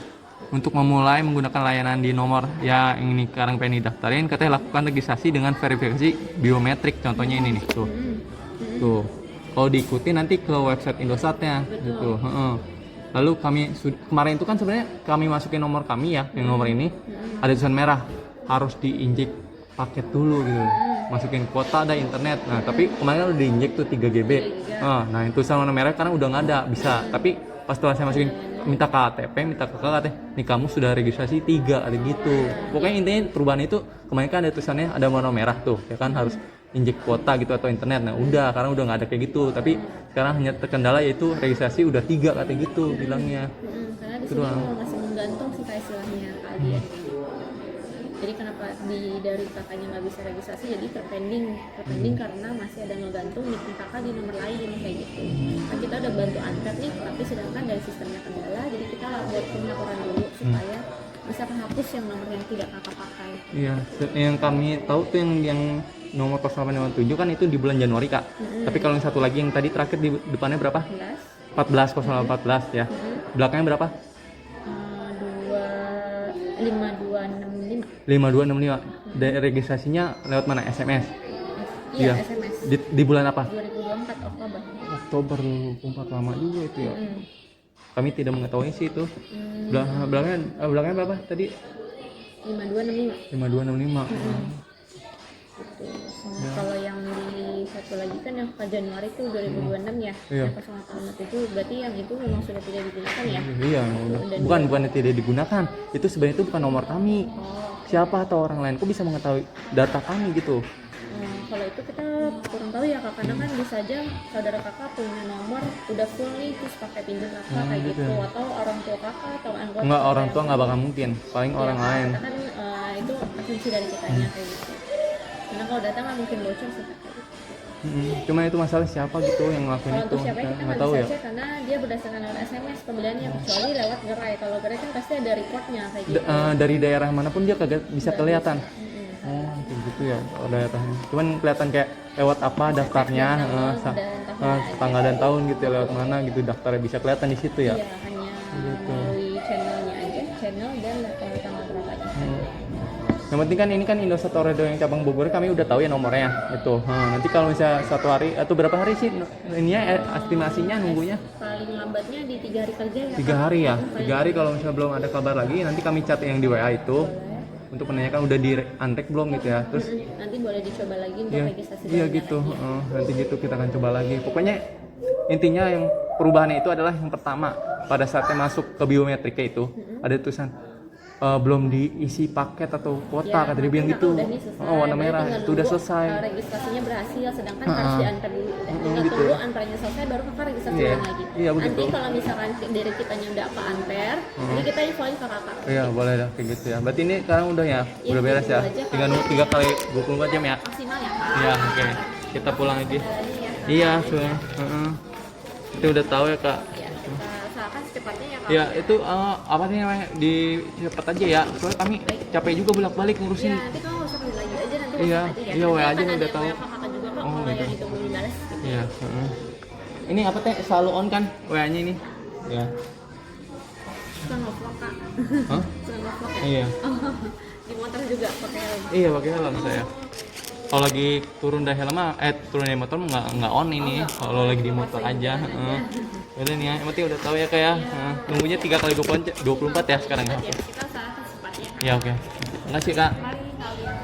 Untuk memulai menggunakan layanan di nomor ya yang ini sekarang pengen didaftarin, katanya lakukan registrasi dengan verifikasi biometrik. Contohnya ini nih, tuh. Tuh. Kalau diikuti nanti ke website Indosatnya gitu. Lalu kami kemarin itu kan sebenarnya kami masukin nomor kami ya, yang nomor ini ada tulisan merah harus diinjek paket dulu gitu. Masukin kuota ada internet. Nah, tapi kemarin kan udah diinjek tuh 3 GB. Nah, itu sama warna merah karena udah nggak ada bisa. Tapi pas setelah saya masukin minta KTP, minta ke kakak teh, nih kamu sudah registrasi 3 ada gitu. Pokoknya intinya perubahan itu kemarin kan ada tulisannya ada warna merah tuh, ya kan harus injek kuota gitu atau internet. Nah udah, karena udah nggak ada kayak gitu. Tapi sekarang hanya terkendala yaitu registrasi udah 3 katanya gitu bilangnya. Karena di Itu sini doang. masih menggantung sih kayak istilahnya Kak Adi ya. Jadi kenapa dari kakaknya nggak bisa registrasi, jadi terpending karena masih ada ngegantung nik kakak di nomor lain kayak gitu. Nah kita udah bantu angkat nih, tapi sedangkan dari sistemnya kendala, jadi kita buatin laporan dulu supaya bisa menghapus yang nomor yang tidak kakak pakai. Iya, yang kami tahu tuh yang nomor 0857 kan itu di bulan Januari kak. Tapi kalau yang satu lagi yang tadi terakhir di depannya berapa? 14 0814 ya. Belakangnya berapa? 5265. 5265. Dan registrasinya lewat mana? SMS? Iya, Iya. SMS. Di bulan apa? 2024 Oktober. Oktober 2024, lama juga itu ya. Kami tidak mengetahui sih itu. Belakangnya berapa tadi? 5265. 5265. muncul lagi kan yang ke Januari tuh 2026 ya. Iya. Yang 0857 berarti yang itu memang sudah tidak digunakan ya. Iya, bukan tidak digunakan. Itu sebenarnya itu bukan nomor kami. Siapa atau orang lain kok bisa mengetahui data kami gitu? Kalau itu kita kurang tahu ya kak, karena kan bisa aja saudara kakak punya nomor udah full nih terus pakai pinjam kakak kayak gitu, atau orang tua kakak atau anggota. Enggak, orang tua nggak bakal mungkin, paling orang lain. Karena kan itu asumsi dari kitanya kayak gitu. Karena kalau data nggak mungkin bocor sih kayak gitu. Cuma itu masalah siapa gitu yang ngelakuin Kalau itu, untuk siapa kita nggak nggak tahu bisa ya. cek karena dia berdasarkan lewat SMS pembeliannya, kecuali lewat gerai. Kalau gerai kan pasti ada reportnya kayak gitu. Dari daerah manapun dia kagak bisa kelihatan. Oh, kayak gitu ya daerahnya. Cuman kelihatan kayak lewat apa daftarnya, tanggal dan tahun gitu ya, lewat mana gitu daftarnya bisa kelihatan di situ ya. Iya, hanya melalui channelnya aja, channel dan tanggal berapanya. Yang penting kan ini kan Indosat Toredo yang cabang Bogor kami udah tahu ya nomornya itu. Nanti kalau misalnya 1 hari atau berapa hari sih ininya estimasinya nunggunya? Paling lambatnya di 3 hari kerja ya. 3 hari ya. 3 hari kalau misalnya belum ada kabar lagi nanti kami chat yang di WA itu. Untuk menanyakan udah di untek belum gitu ya. Terus nanti boleh dicoba lagi untuk registrasi. Iya gitu. Nanti gitu kita akan coba lagi. Pokoknya intinya yang perubahannya itu adalah yang pertama pada saatnya masuk ke biometriknya itu ada tulisan belum diisi paket atau kuota kata dia bilang gitu. Warna merah itu udah selesai. Registrasinya berhasil, sedangkan harus diantar dulu. Tinggal gitu tunggu ya. antaranya selesai baru kakak registrasi lagi. Iya begitu. Nanti kalau misalkan dari kitanya udah ke anter, jadi kita infoin ke kakak. Iya boleh dah kayak gitu ya. Berarti ini sekarang udah ya, udah beres ya. Tinggal nunggu 3 kali 24 jam ya. Maksimal ya kak. Iya oke. Kita pulang aja. Iya sudah. Kita udah tahu ya kak. Ya, kita usahakan secepatnya ya kak. Ya itu apa sih namanya di cepat aja ya. Soalnya kami capek juga bolak-balik ngurusin. Ya, nanti kamu nggak usah beli lagi aja nanti. Iya, WhatsApp aja ya. iya, WA Nanti aja akan udah ada tahu. WA kakak juga kok, Oh, kalau gitu. yang itu belum dibalas. Gitu. Iya. Ini apa teh selalu on kan WA-nya ini? Ya. Suka ngevlog kak. Hah? Suka ngevlog ya. Iya. Di motor juga pakai helm. Iya pakai helm saya. Kalau lagi turun dari helm turun dari motor nggak on ini. Kalau lagi di motor aja. Udah nih ya, yang penting udah tahu ya kayak. Nunggunya 3 kali 24 ya sekarang ya. Ya, kita usahakan secepatnya. Iya oke. Makasih kak. Mari kalian.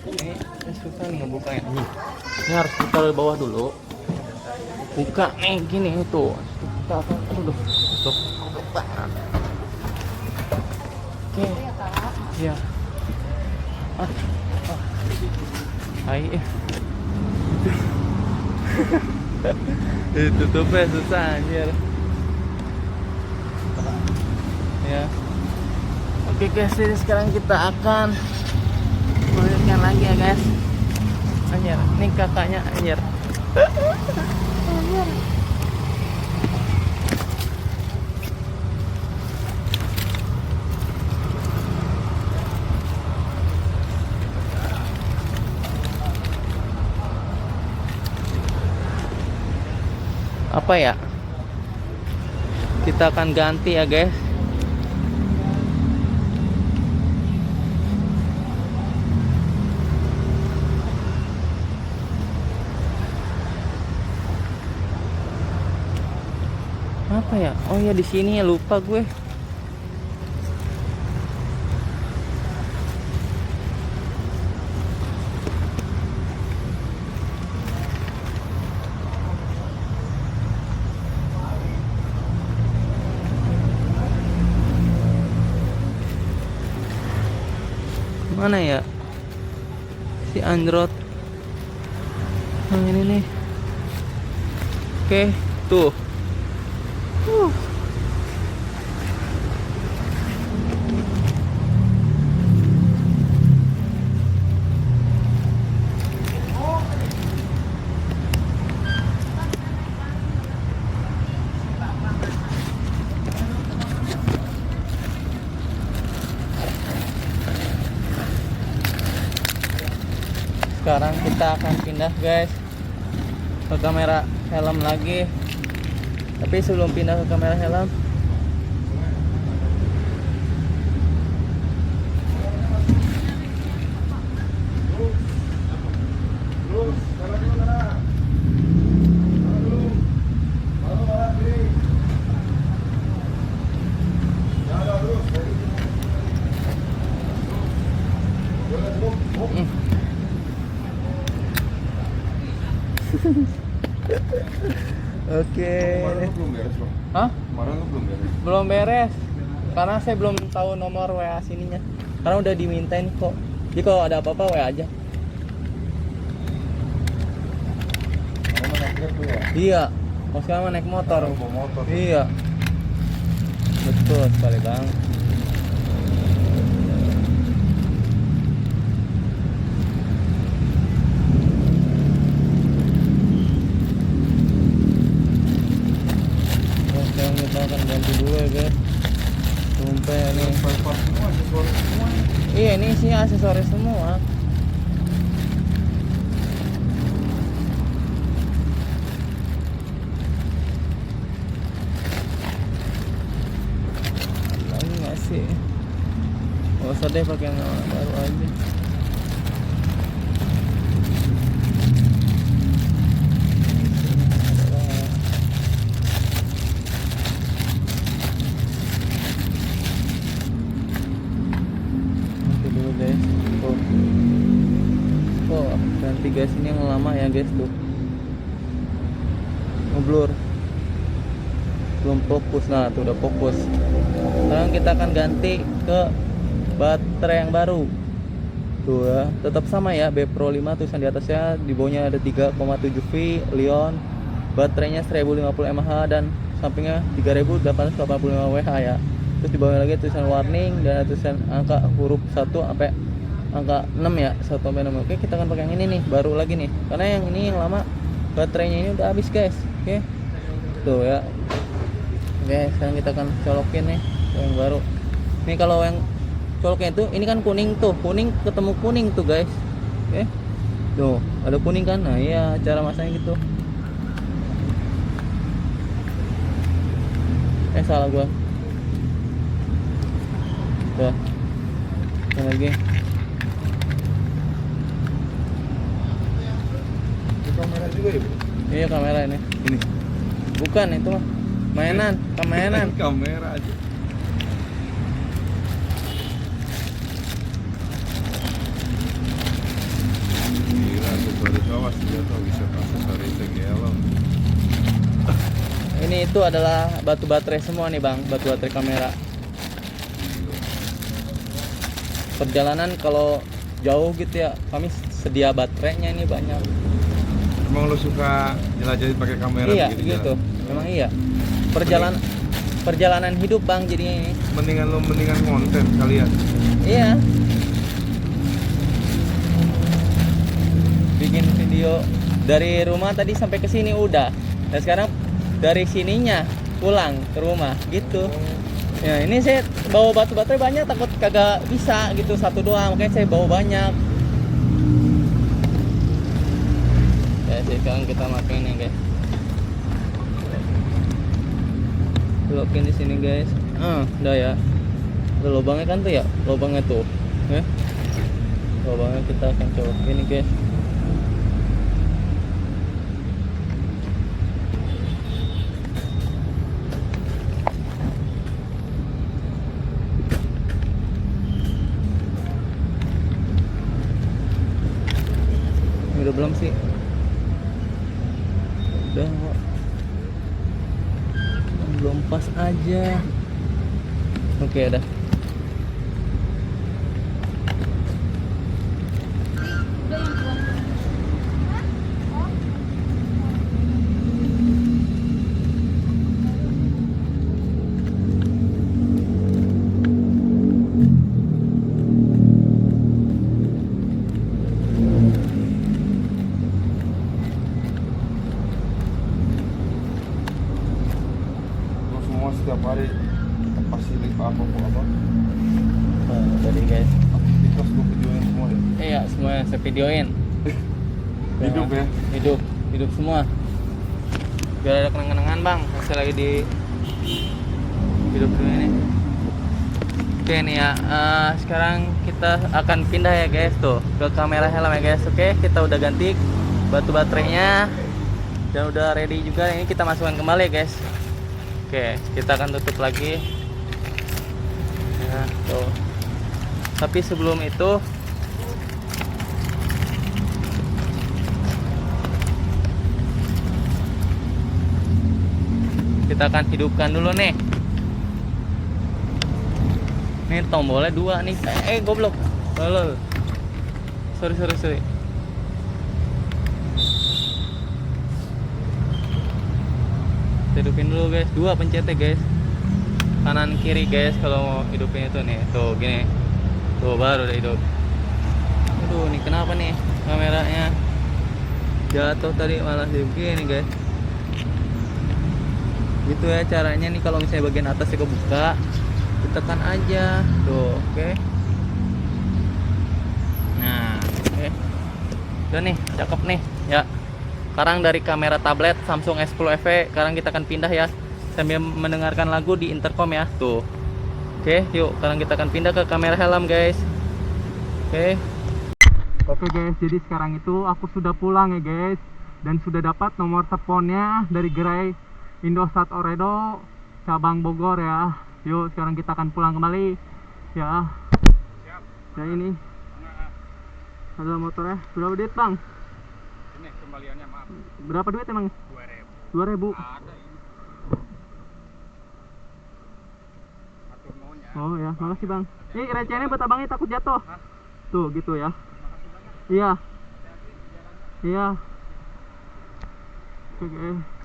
Ini susah nih ngebuka ya. Ini harus buka dari bawah dulu. Buka nih gini itu. Buka apa? Aduh. Tuh. Oke. Iya. Hai. Tutupnya susah anjir. Ya. Oke guys, jadi sekarang kita akan melanjutkan lagi ya guys. Anjir, ini kakaknya anjir. Anjir. Apa ya? Kita akan ganti ya guys. Apa ya? Oh ya di sini ya, lupa gue. Mana ya? Si Android. Nah, ini nih. Oke, tuh. Sekarang kita akan pindah guys ke kamera helm lagi. Tapi sebelum pindah ke kamera helm, Oke. Kemarin lu belum beres bang? Hah? Kemarin lu belum beres? Belum beres. Karena saya belum tahu nomor WA sininya. Karena udah dimintain kok. Jadi kalau ada apa-apa WA aja. Kamu naik Grab tuh ya? Iya. Mau sekarang naik motor. Lu bawa motor. Iya. Betul sekali bang. Sekarang kita akan ganti dulu ya guys. Sumpah nih. Pas semua, aksesoris semua. Iya ini isinya aksesoris semua. Lagi nggak sih? Nggak usah deh pakai yang baru aja. Nanti dulu guys. Oh, ganti gas ini yang lama ya guys tuh. Ngeblur. Belum fokus. Nah, tuh udah fokus. Sekarang kita akan ganti ke baterai yang baru. Tuh ya, tetap sama ya, B Pro 5 tulisan di atasnya, di bawahnya ada 3,7V Lion. Baterainya 1050 mAh dan sampingnya 3885 Wh ya. Terus di bawahnya lagi tulisan warning dan tulisan angka huruf 1 sampai angka 6 ya, 1 sampai 6. Oke, kita akan pakai yang ini nih, baru lagi nih. Karena yang ini yang lama baterainya ini udah habis, guys. Oke. Tuh ya. Oke, sekarang kita akan colokin nih yang baru. Ini kalau yang coloknya itu ini kan kuning tuh, kuning ketemu kuning tuh guys. Oke. Tuh, ada kuning kan. Nah, iya cara masangnya gitu. Salah gua. Tuh. Yang lagi. Itu kamera juga ya, Bro? Iya kamera ini. Ini. Bukan itu mah mainan, mainan. Kamera aja. Gila, aksesoris awas dia tuh bisa aksesoris segala. Ini itu adalah batu baterai semua nih bang, batu baterai kamera. Perjalanan kalau jauh gitu ya, kami sedia baterainya ini banyak. Emang lu suka jelajahin pakai kamera Iya begitu gitu, jalan? memang iya. Perjalanan hidup bang jadinya ini. Mendingan konten kalian. Iya. Bikin video dari rumah tadi sampai ke sini udah. Dan sekarang dari sininya pulang ke rumah gitu. Ya ini saya bawa batu baterai banyak, takut kagak bisa gitu satu doang, makanya saya bawa banyak. Ya sekarang kita makan ya guys. Lokin di sini guys. Udah ya. Ada lubangnya kan tuh ya, lubangnya tuh. Lubangnya kita akan colokin nih guys. Udah belum sih? Udah kok. Belum pas aja. Oke udah. Lu semua setiap hari pasti lihat apa. Tadi guys. Aktivitas lu videoin semua ya. Iya semuanya saya videoin. Hidup ya. Hidup semua. Biar ada kenang-kenangan bang. Saya lagi di hidup dulu ini. Oke nih ya. Sekarang kita akan pindah ya guys tuh ke kamera helm ya guys. Oke kita udah ganti batu baterainya dan udah ready juga. Ini kita masukkan kembali ya guys. Oke kita akan tutup lagi. Ya tuh. Tapi sebelum itu kita akan hidupkan dulu nih. Nih tombolnya 2 nih. Goblok. Lol. Sorry. Hidupin dulu guys, 2 pencetnya guys, kanan kiri guys kalau mau hidupin itu nih. Tuh gini, tuh baru udah hidup. Aduh nih kenapa nih kameranya jatuh tadi, malah begini guys. Gitu ya caranya nih, kalau misalnya bagian atasnya kebuka ditekan aja tuh. Oke. Nah oke, udah nih cakep nih ya. Sekarang dari kamera tablet Samsung S10 FE, sekarang kita akan pindah ya sambil mendengarkan lagu di intercom ya tuh. Oke, yuk sekarang kita akan pindah ke kamera helm guys. Oke guys, jadi sekarang itu aku sudah pulang ya guys, dan sudah dapat nomor teleponnya dari gerai Indosat Oredo cabang Bogor ya. Yuk sekarang kita akan pulang kembali ya. Ya ini ada motornya. Berapa duit bang? Ini kembaliannya maaf. Berapa duit emang? 2.000. 2.000. Ada ini. Atur nuhunnya. Oh ya, makasih bang. Ini recehnya buat abangnya, takut jatuh. Tuh gitu ya. Iya. Iya. Oke.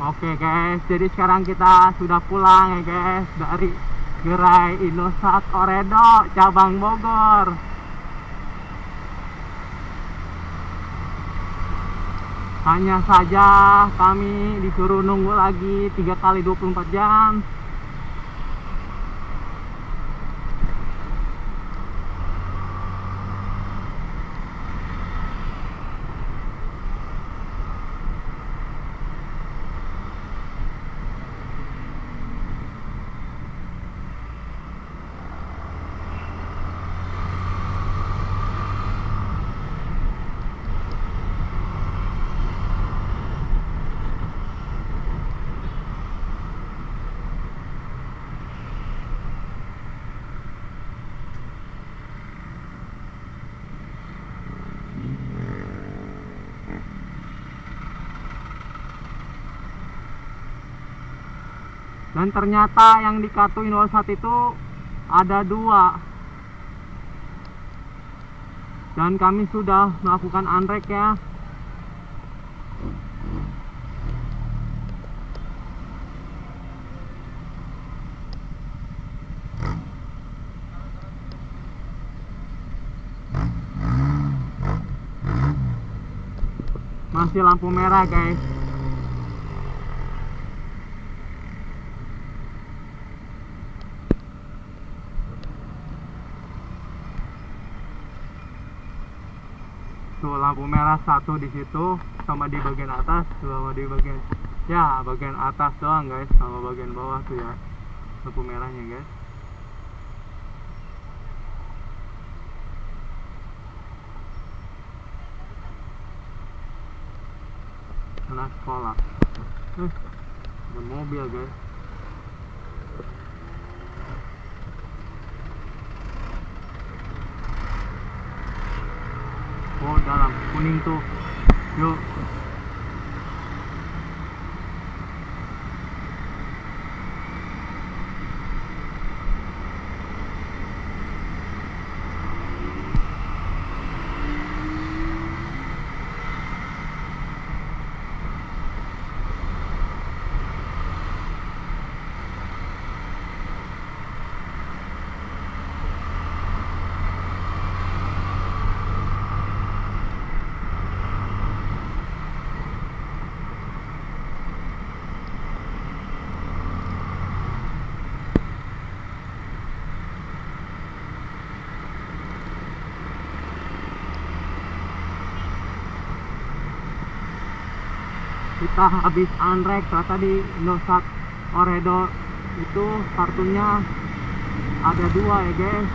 Oke guys, jadi sekarang kita sudah pulang ya guys dari gerai Indosat Oredo cabang Bogor. Hanya saja kami disuruh nunggu lagi 3 kali 24 jam. Dan ternyata yang di kartu Indosat itu ada 2. Dan kami sudah melakukan unrek ya. Masih lampu merah guys. Tuh lampu merah 1 di situ, sama di bagian atas, sama di bagian bagian atas doang guys, sama bagian bawah tuh ya lampu merahnya guys. Anak sekolah. Ada mobil guys. Oh dalam kuning tuh. Yuk. kita habis anrek ternyata di Indosat Oredo itu kartunya ada 2 ya guys,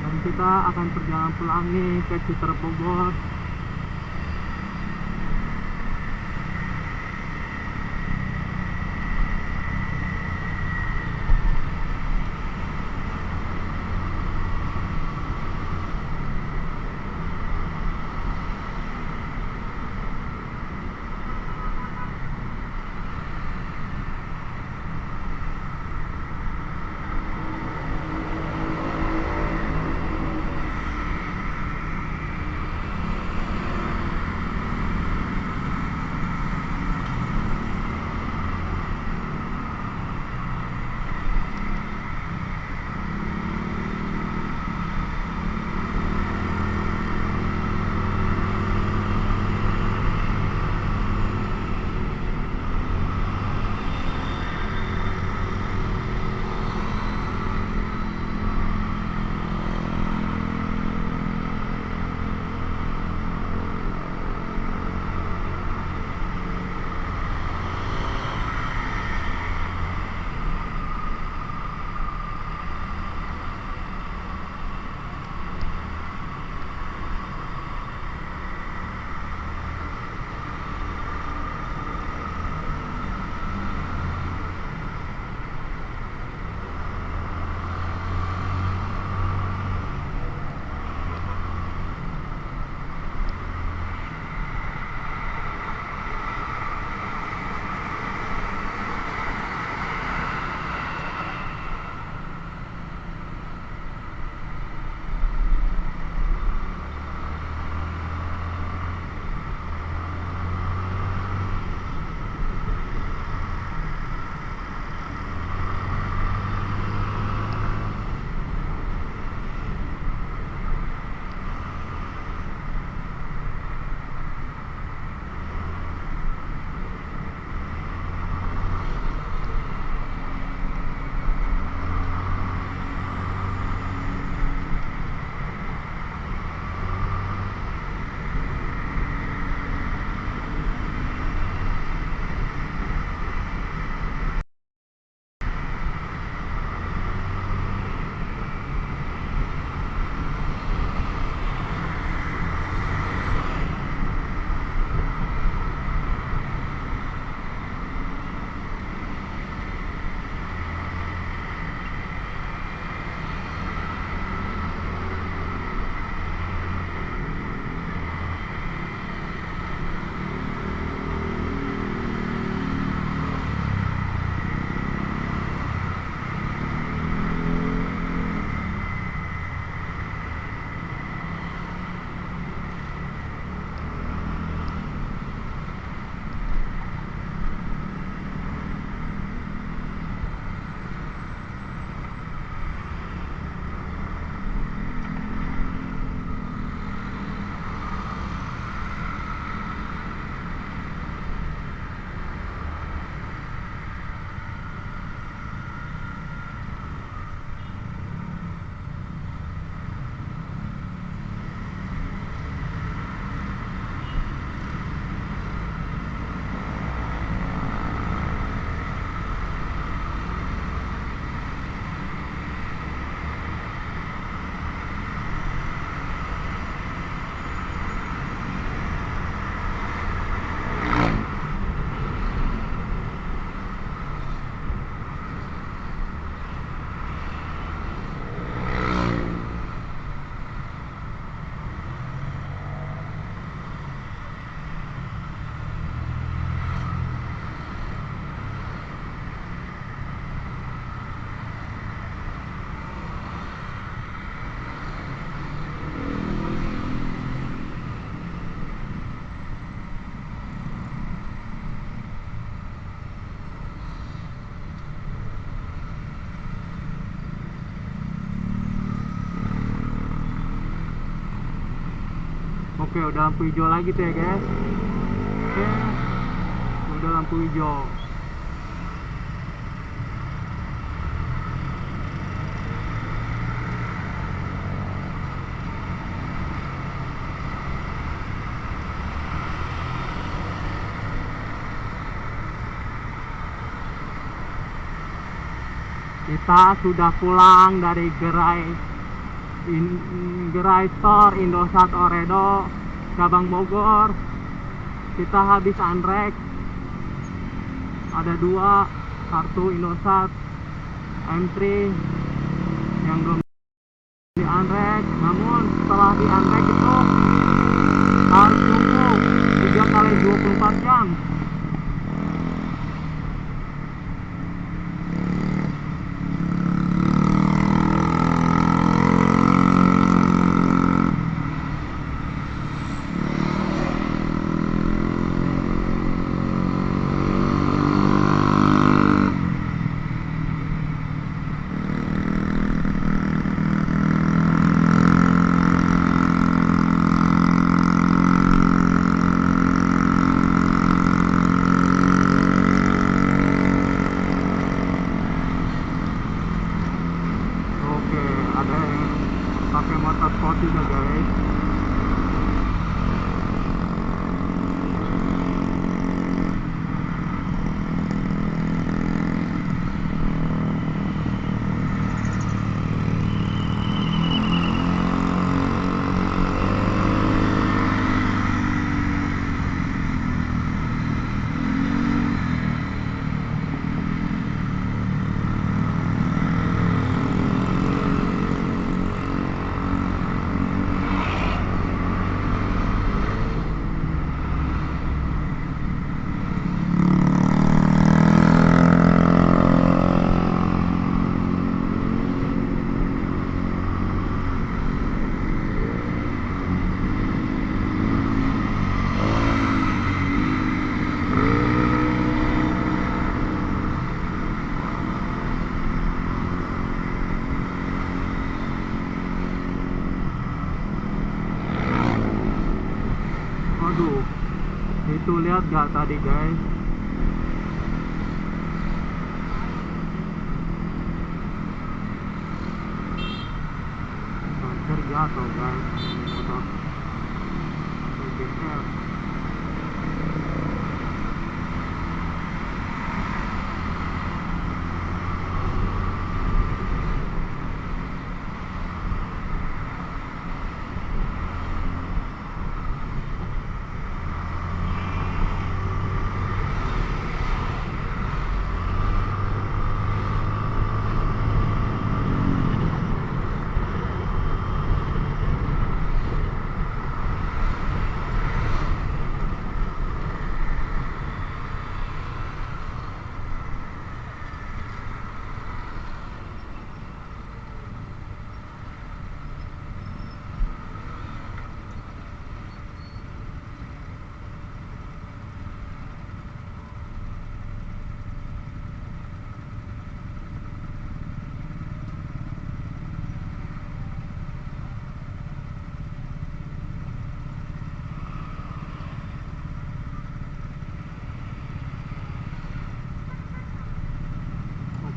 dan kita akan perjalanan pulang nih ke Citer Bogor. Oke, udah lampu hijau lagi tuh ya guys. Oke, udah lampu hijau. Kita sudah pulang dari Gerai Store Indosat Oredo cabang Bogor. Kita habis unrek. Ada 2 kartu Indosat M3 yang belum di unrek. Namun setelah di unrek itu harus tunggu 3 kali 24 jam. Pakai motor sport juga guys. Aduh, itu lihat gak tadi guys? Hampir jatuh guys, motor geser.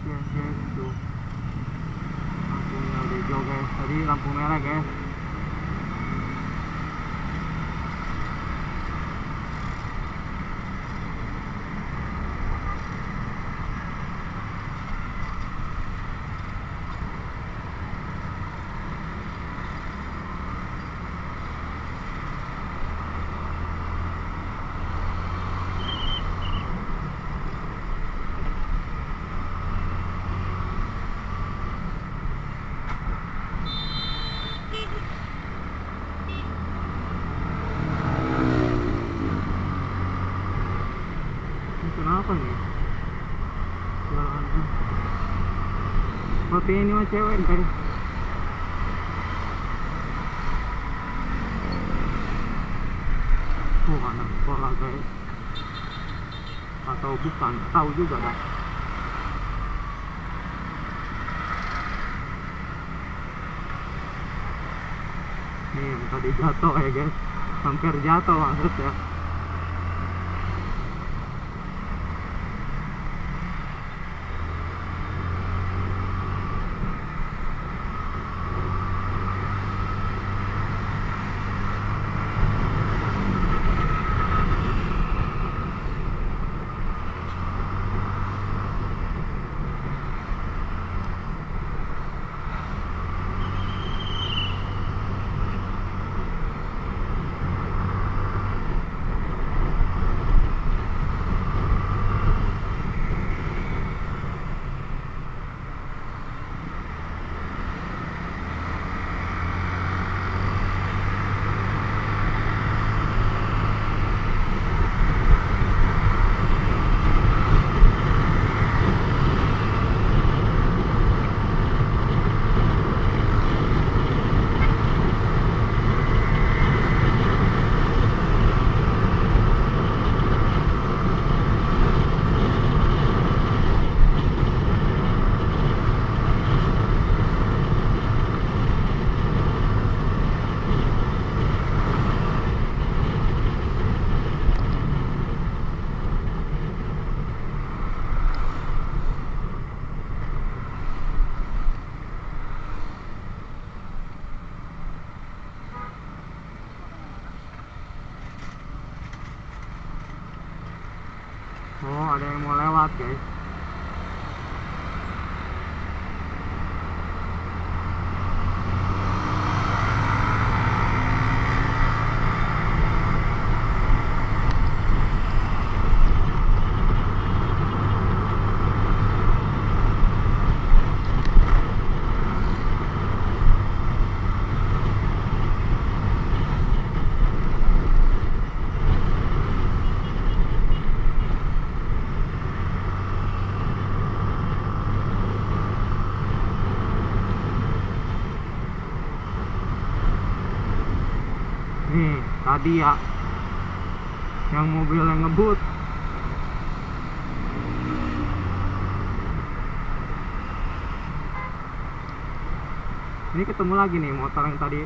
Guys, tuh lampunya udah hijau guys, tadi lampu merah guys. Kenapa nih jalannya? Tapi ini mah cewek guys. Anak sekolah guys, atau bukan, tahu juga dah. Nih yang tadi jatuh ya guys, hampir jatuh maksudnya. Oh, ada yang mau lewat guys. Nih, tadi ya yang mobil yang ngebut. Ini ketemu lagi nih motor yang tadi.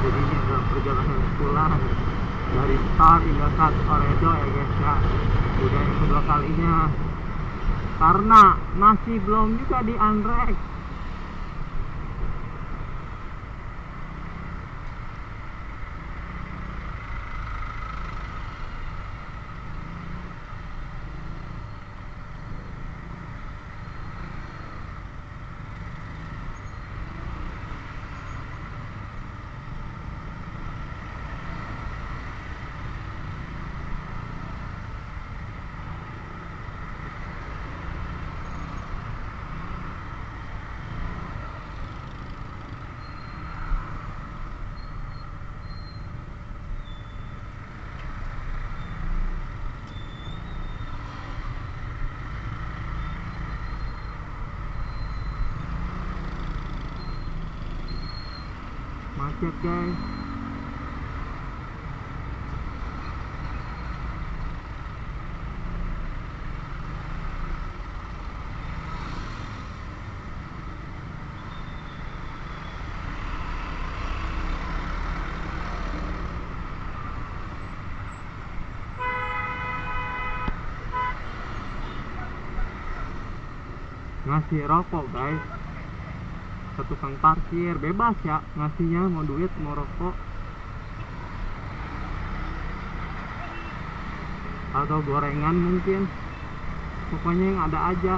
Jadi ini adalah perjalanan pulang dari Star Indosat Oredo ya guys ya. Udah yang kedua kalinya, karena masih belum juga di unrack. Macet guys. Ngasih rokok guys ke tukang parkir, bebas ya ngasihnya, mau duit mau rokok atau gorengan mungkin, pokoknya yang ada aja.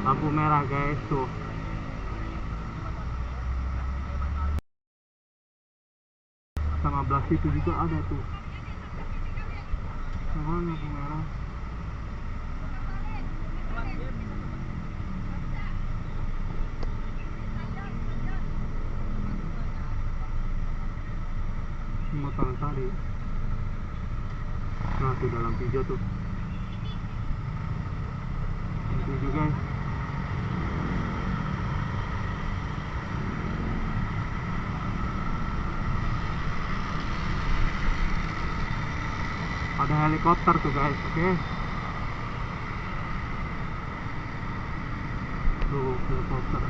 Lampu merah guys tuh. Sama belah situ juga ada tuh. Mana lampu merah? Motor tadi. Nah tuh dalam hijau tuh. Hijau guys. Ada helikopter tuh guys, oke. Tuh helikopter.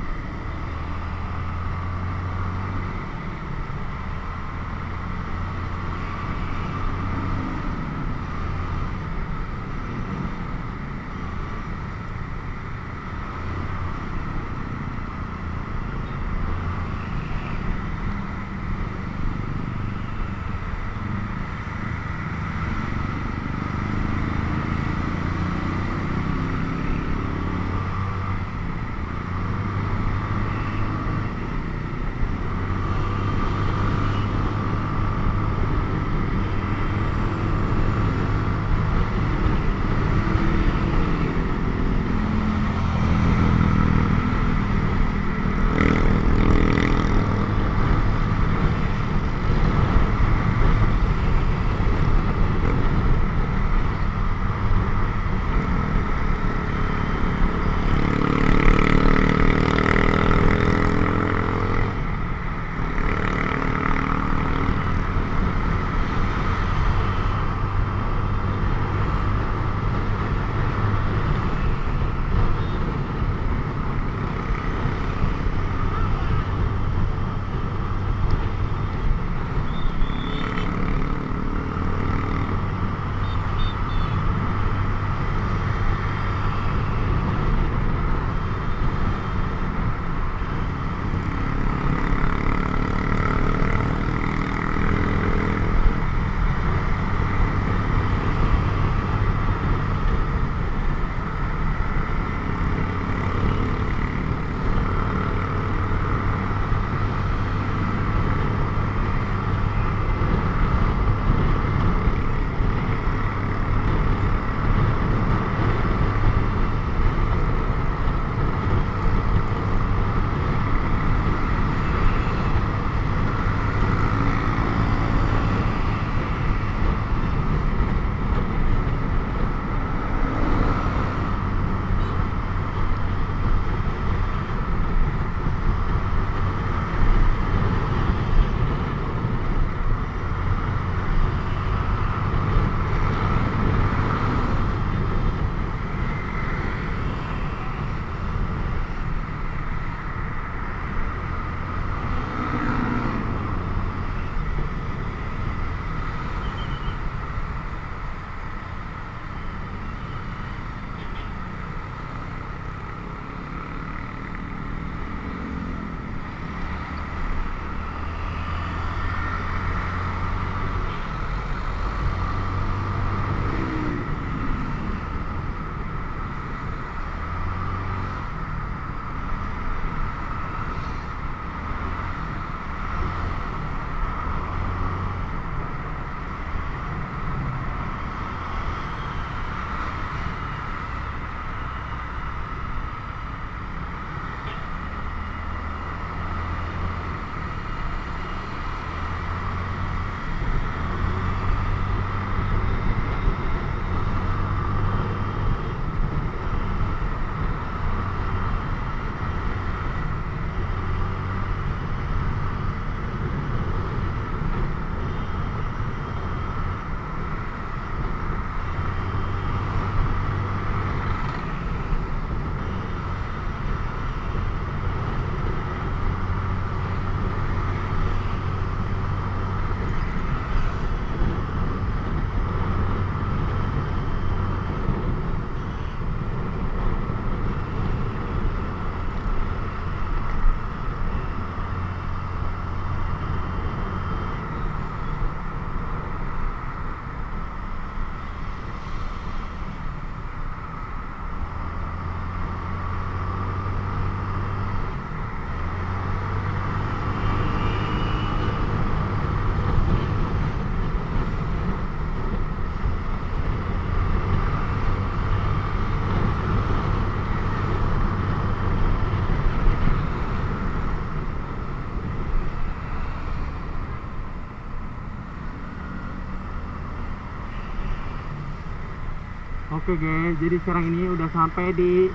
Oke guys, jadi sekarang ini udah sampai di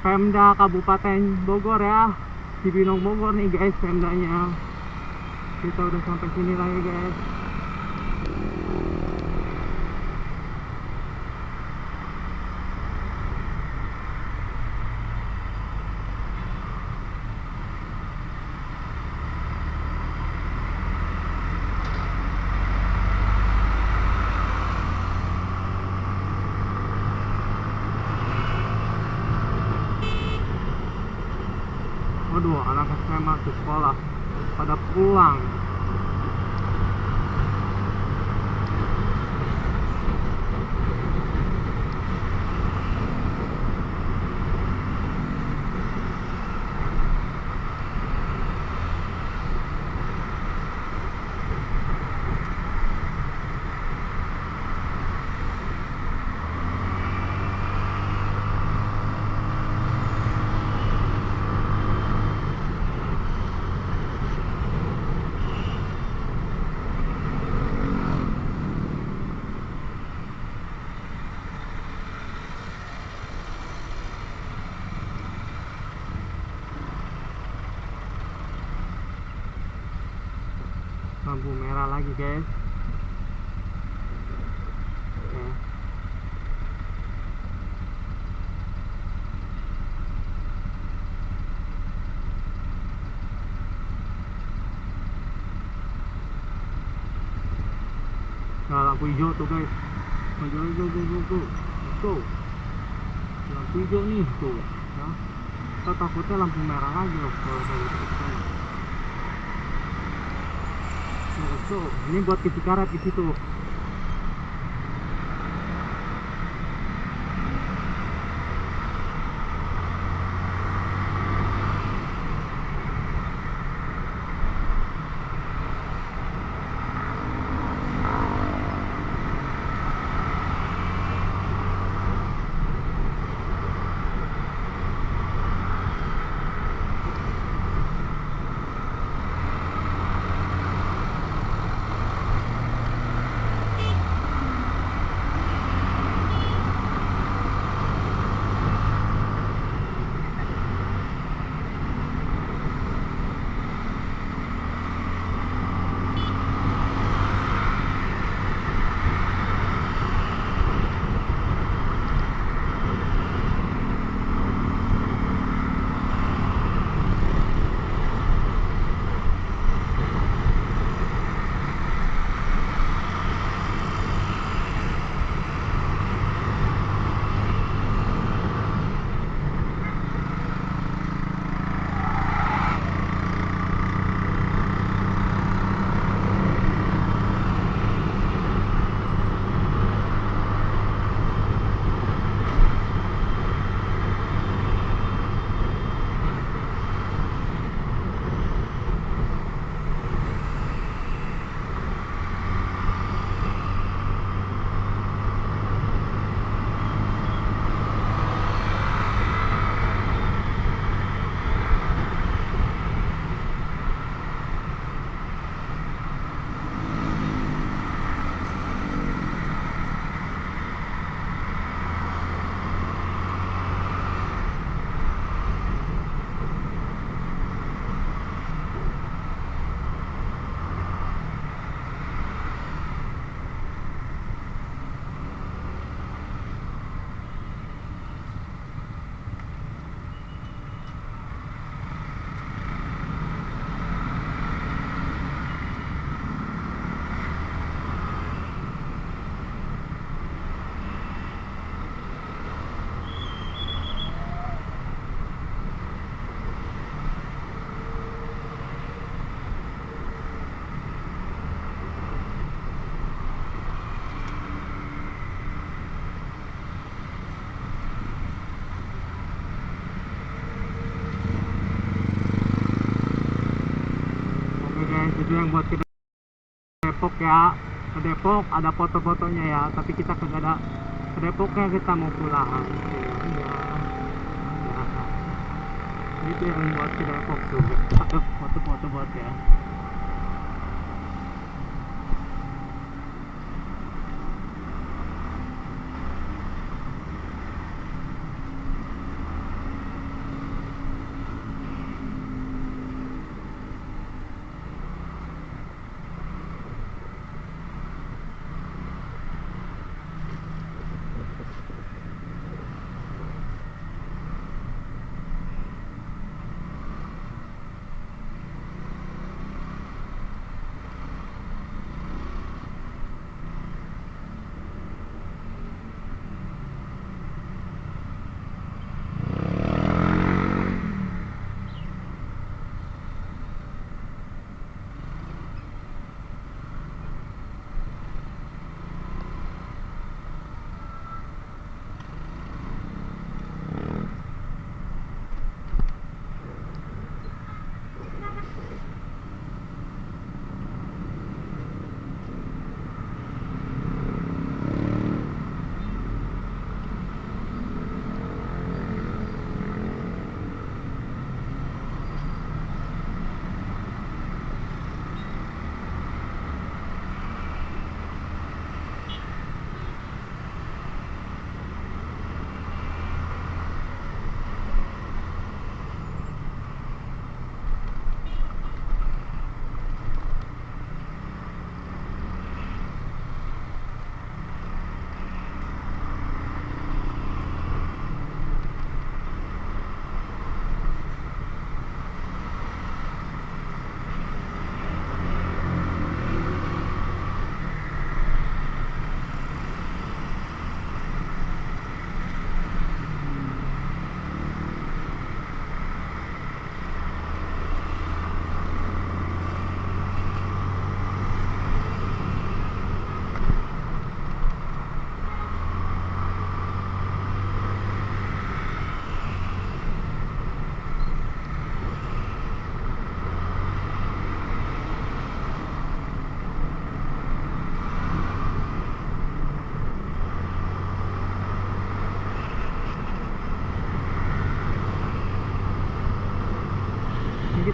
Pemda Kabupaten Bogor ya, Cibinong Bogor nih guys, Pemdanya. Kita udah sampai sini lagi guys. Waduh, anak SMA ke sekolah pada pulang. Lampu merah lagi guys. Oke. Nah, lampu hijau tuh guys. Go. Let's go. Lampu hijau nih tuh. Ya. Kita takutnya lampu merah lagi loh kalau kayak gitu. So, ini buat isi karet di situ. Itu yang buat kita Depok ya. Ke Depok ada foto-fotonya ya, tapi kita kagak ada ke Depoknya, kita mau pulang. Ya. Itu yang buat ke Depok tuh. Ada foto-foto buat ya.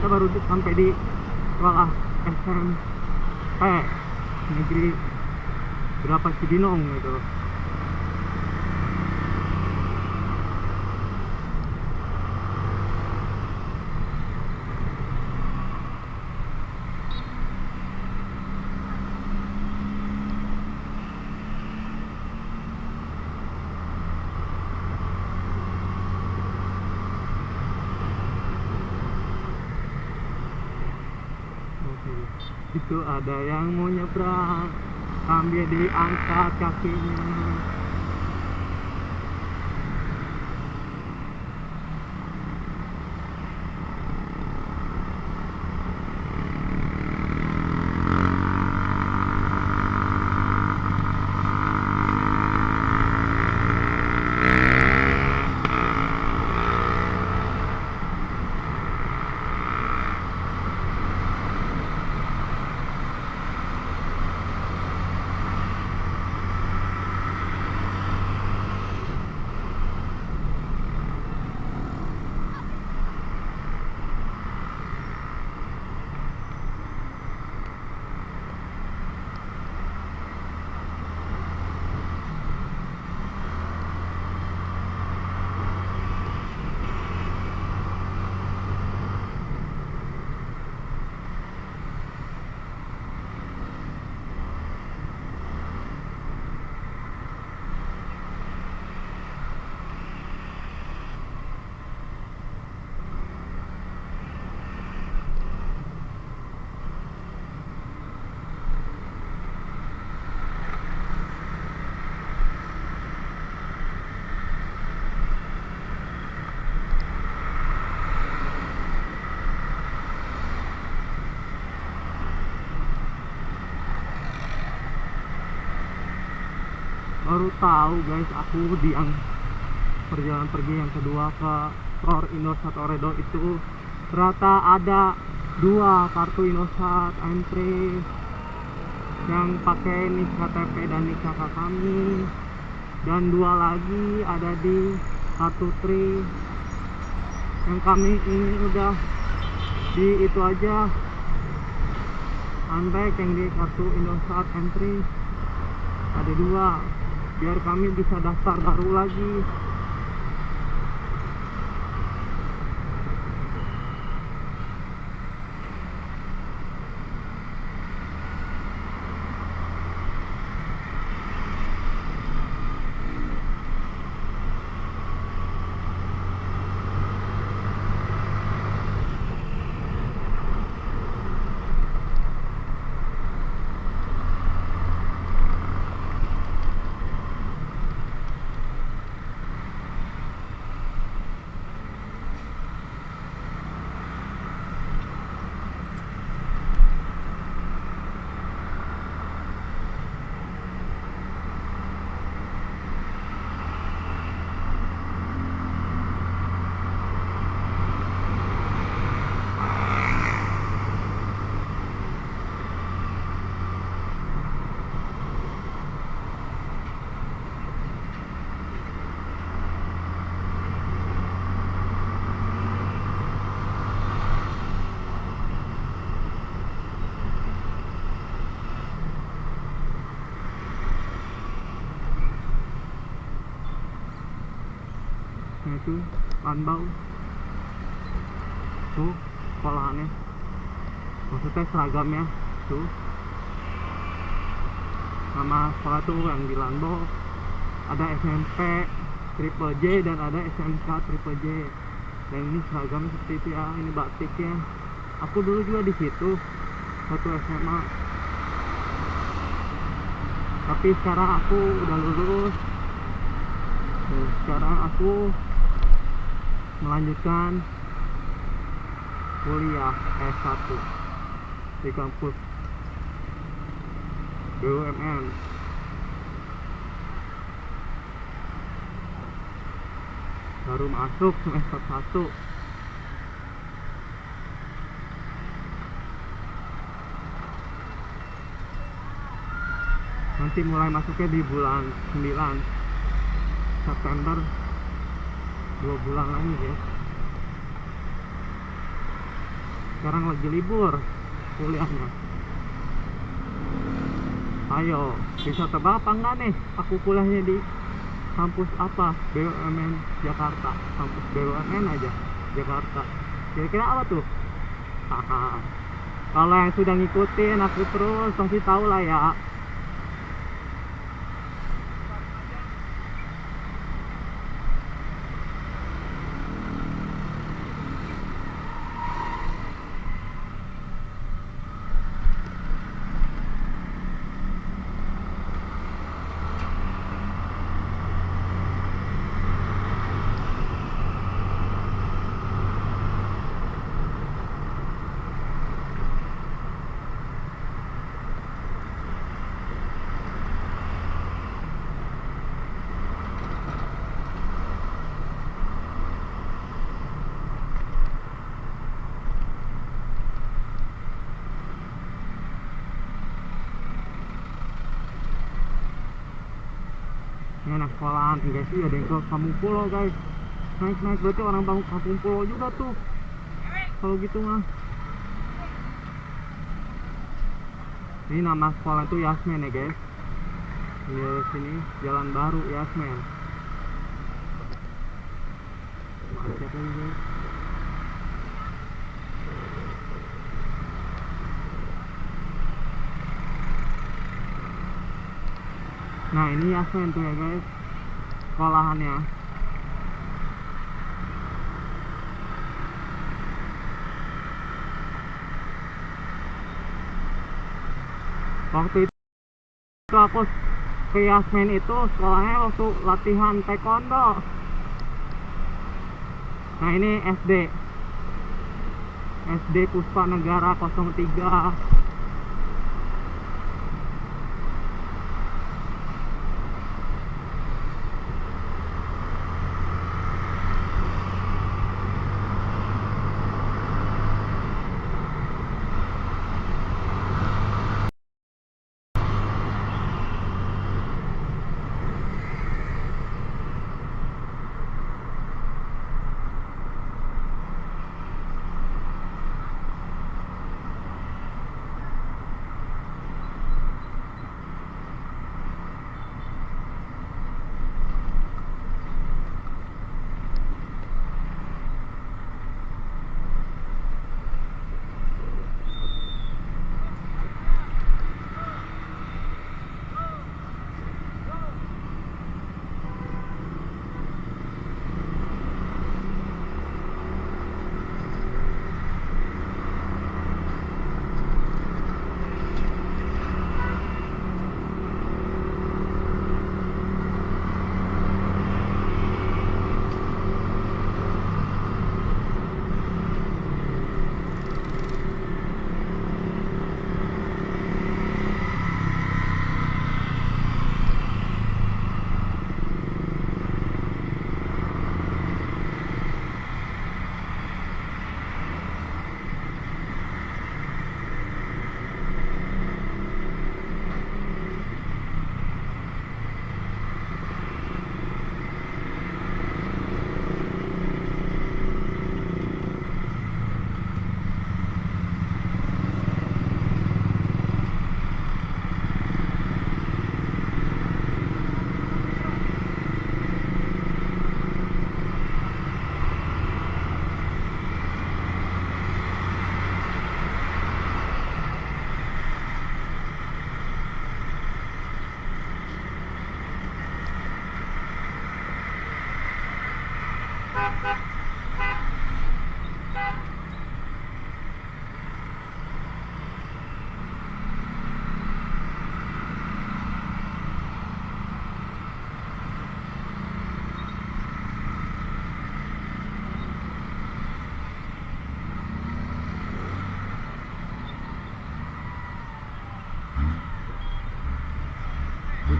kita baru sampai di sekolah SMP negeri berapa Cibinong gitu. Itu ada yang mau nyebrang sambil diangkat kakinya. Baru tahu guys, aku di perjalanan pergi yang kedua ke Store Indosat Oredo itu ternyata ada 2 kartu Indosat entry yang pakai nik KTP dan nik kakak kami, dan 2 lagi ada di kartu Tri yang kami ini udah di itu aja unback. Yang di kartu Indosat entry ada 2 biar kami bisa daftar baru lagi. Nah itu Landbau tuh sekolahannya, maksudnya seragamnya tuh nama sekolah tuh yang di Landbau. Ada SMP Triple J dan ada SMK Triple J, dan ini seragamnya seperti itu ya. Ini batiknya, aku dulu juga di situ satu SMA, tapi sekarang aku udah lulus. Sekarang aku melanjutkan kuliah S1 di kampus BUMN. Baru masuk semester 1. Nanti mulai masuknya di bulan 9 September, 2 bulan lagi guys. sekarang lagi libur kuliahnya. Ayo, bisa tebak apa enggak nih aku kuliahnya di kampus apa? BUMN Jakarta. Kampus BUMN aja Jakarta. Kira-kira apa tuh? Haha. Kalau yang sudah ngikutin aku terus pasti tahu lah ya. Ini anak sekolahan guys, iya ada yang ke Kampung Pulau guys. Naik berarti orang Kampung Pulau juga tuh kalau gitu mah. Ini nama sekolah itu Yasmin ya guys. Ini sini Jalan Baru Yasmin. Macet lagi guys. Nah ini Yasmin tuh ya guys, sekolahannya. Waktu itu aku ke Yasmin itu sekolahnya waktu latihan taekwondo. Nah ini SD Puspa Negara 03.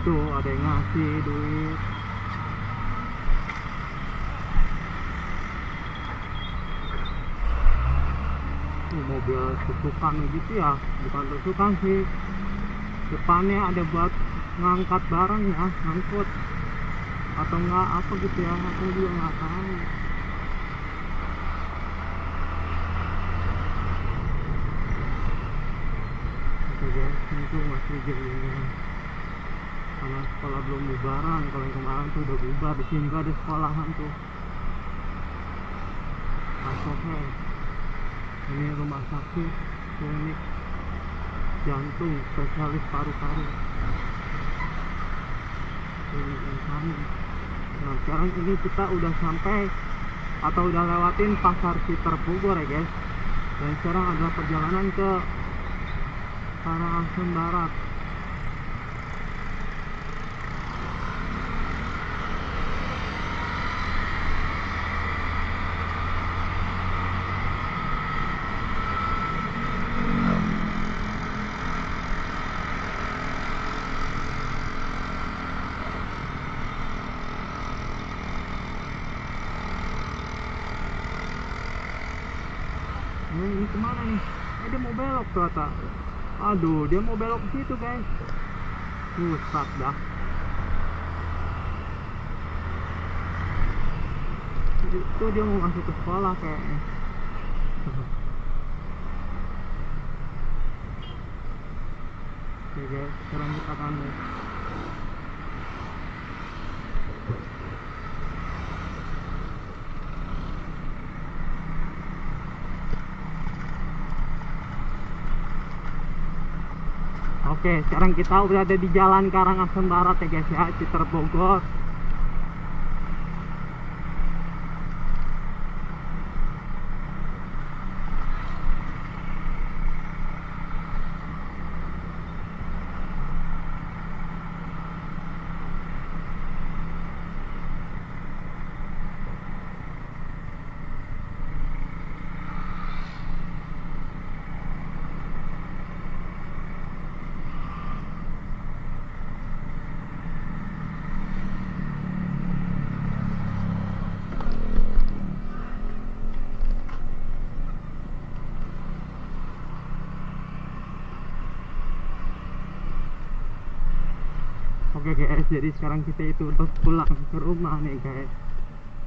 Itu ada yang ngasih duit. Mobil tusukan gitu ya, bukan tusukan sih, depannya ada buat ngangkat barang ya, ngangkut atau enggak apa gitu ya, aku juga nggak tahu. tuh masih jam-jam karena sekolah belum bubaran. Kalau yang kemarin tuh udah bubar. Di sini juga ada sekolahan tuh. Oke, ini rumah sakit klinik jantung spesialis paru-paru klinik kami. Nah sekarang ini kita udah sampai atau udah lewatin pasar Citer Bogor ya guys, dan sekarang adalah perjalanan ke Karangasem Barat. Ini kemana nih? Dia mau belok ternyata. Aduh, dia mau belok ke situ guys. Rusak dah. Itu dia mau masuk ke sekolah kayaknya. Oke guys, sekarang kita akan Oke, sekarang kita berada di Jalan Karangasem Barat ya guys ya, Citer Bogor. Oke guys, jadi sekarang kita itu udah pulang ke rumah nih guys.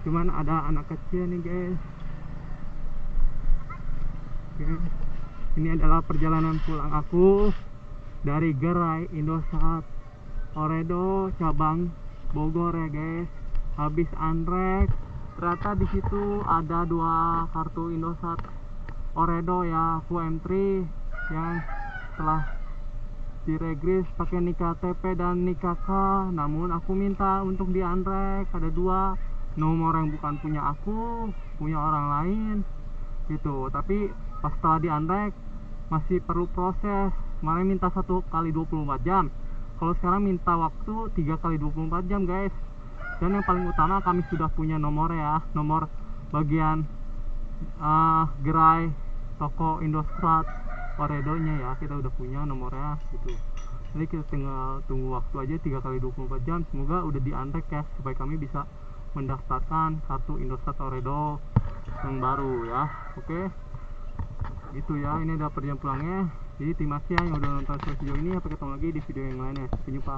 Cuman ada anak kecil nih guys. Oke. Ini adalah perjalanan pulang aku dari gerai Indosat Oredo cabang Bogor ya guys. Habis antrek, ternyata di situ ada 2 kartu Indosat Oredo ya, aku M3 yang telah diregis pakai nik KTP dan nik KK. Namun aku minta untuk diantrek, ada 2 nomor yang bukan punya aku, punya orang lain gitu. Tapi pas setelah diantrek masih perlu proses. Kemarin minta 1 kali 24 jam, kalau sekarang minta waktu 3 kali 24 jam guys. Dan yang paling utama, kami sudah punya nomor ya, nomor bagian gerai toko Indosat Oredo nya ya, kita udah punya nomornya gitu. Jadi kita tinggal tunggu waktu aja 3 kali 24 jam. Semoga udah diantrek ya, supaya kami bisa mendaftarkan kartu Indosat Oredo yang baru ya. Oke, gitu ya, ini ada perjalanan pulangnya. Jadi terima kasih ya yang udah nonton sejauh ini. Sampai ketemu lagi di video yang lainnya. Sampai jumpa.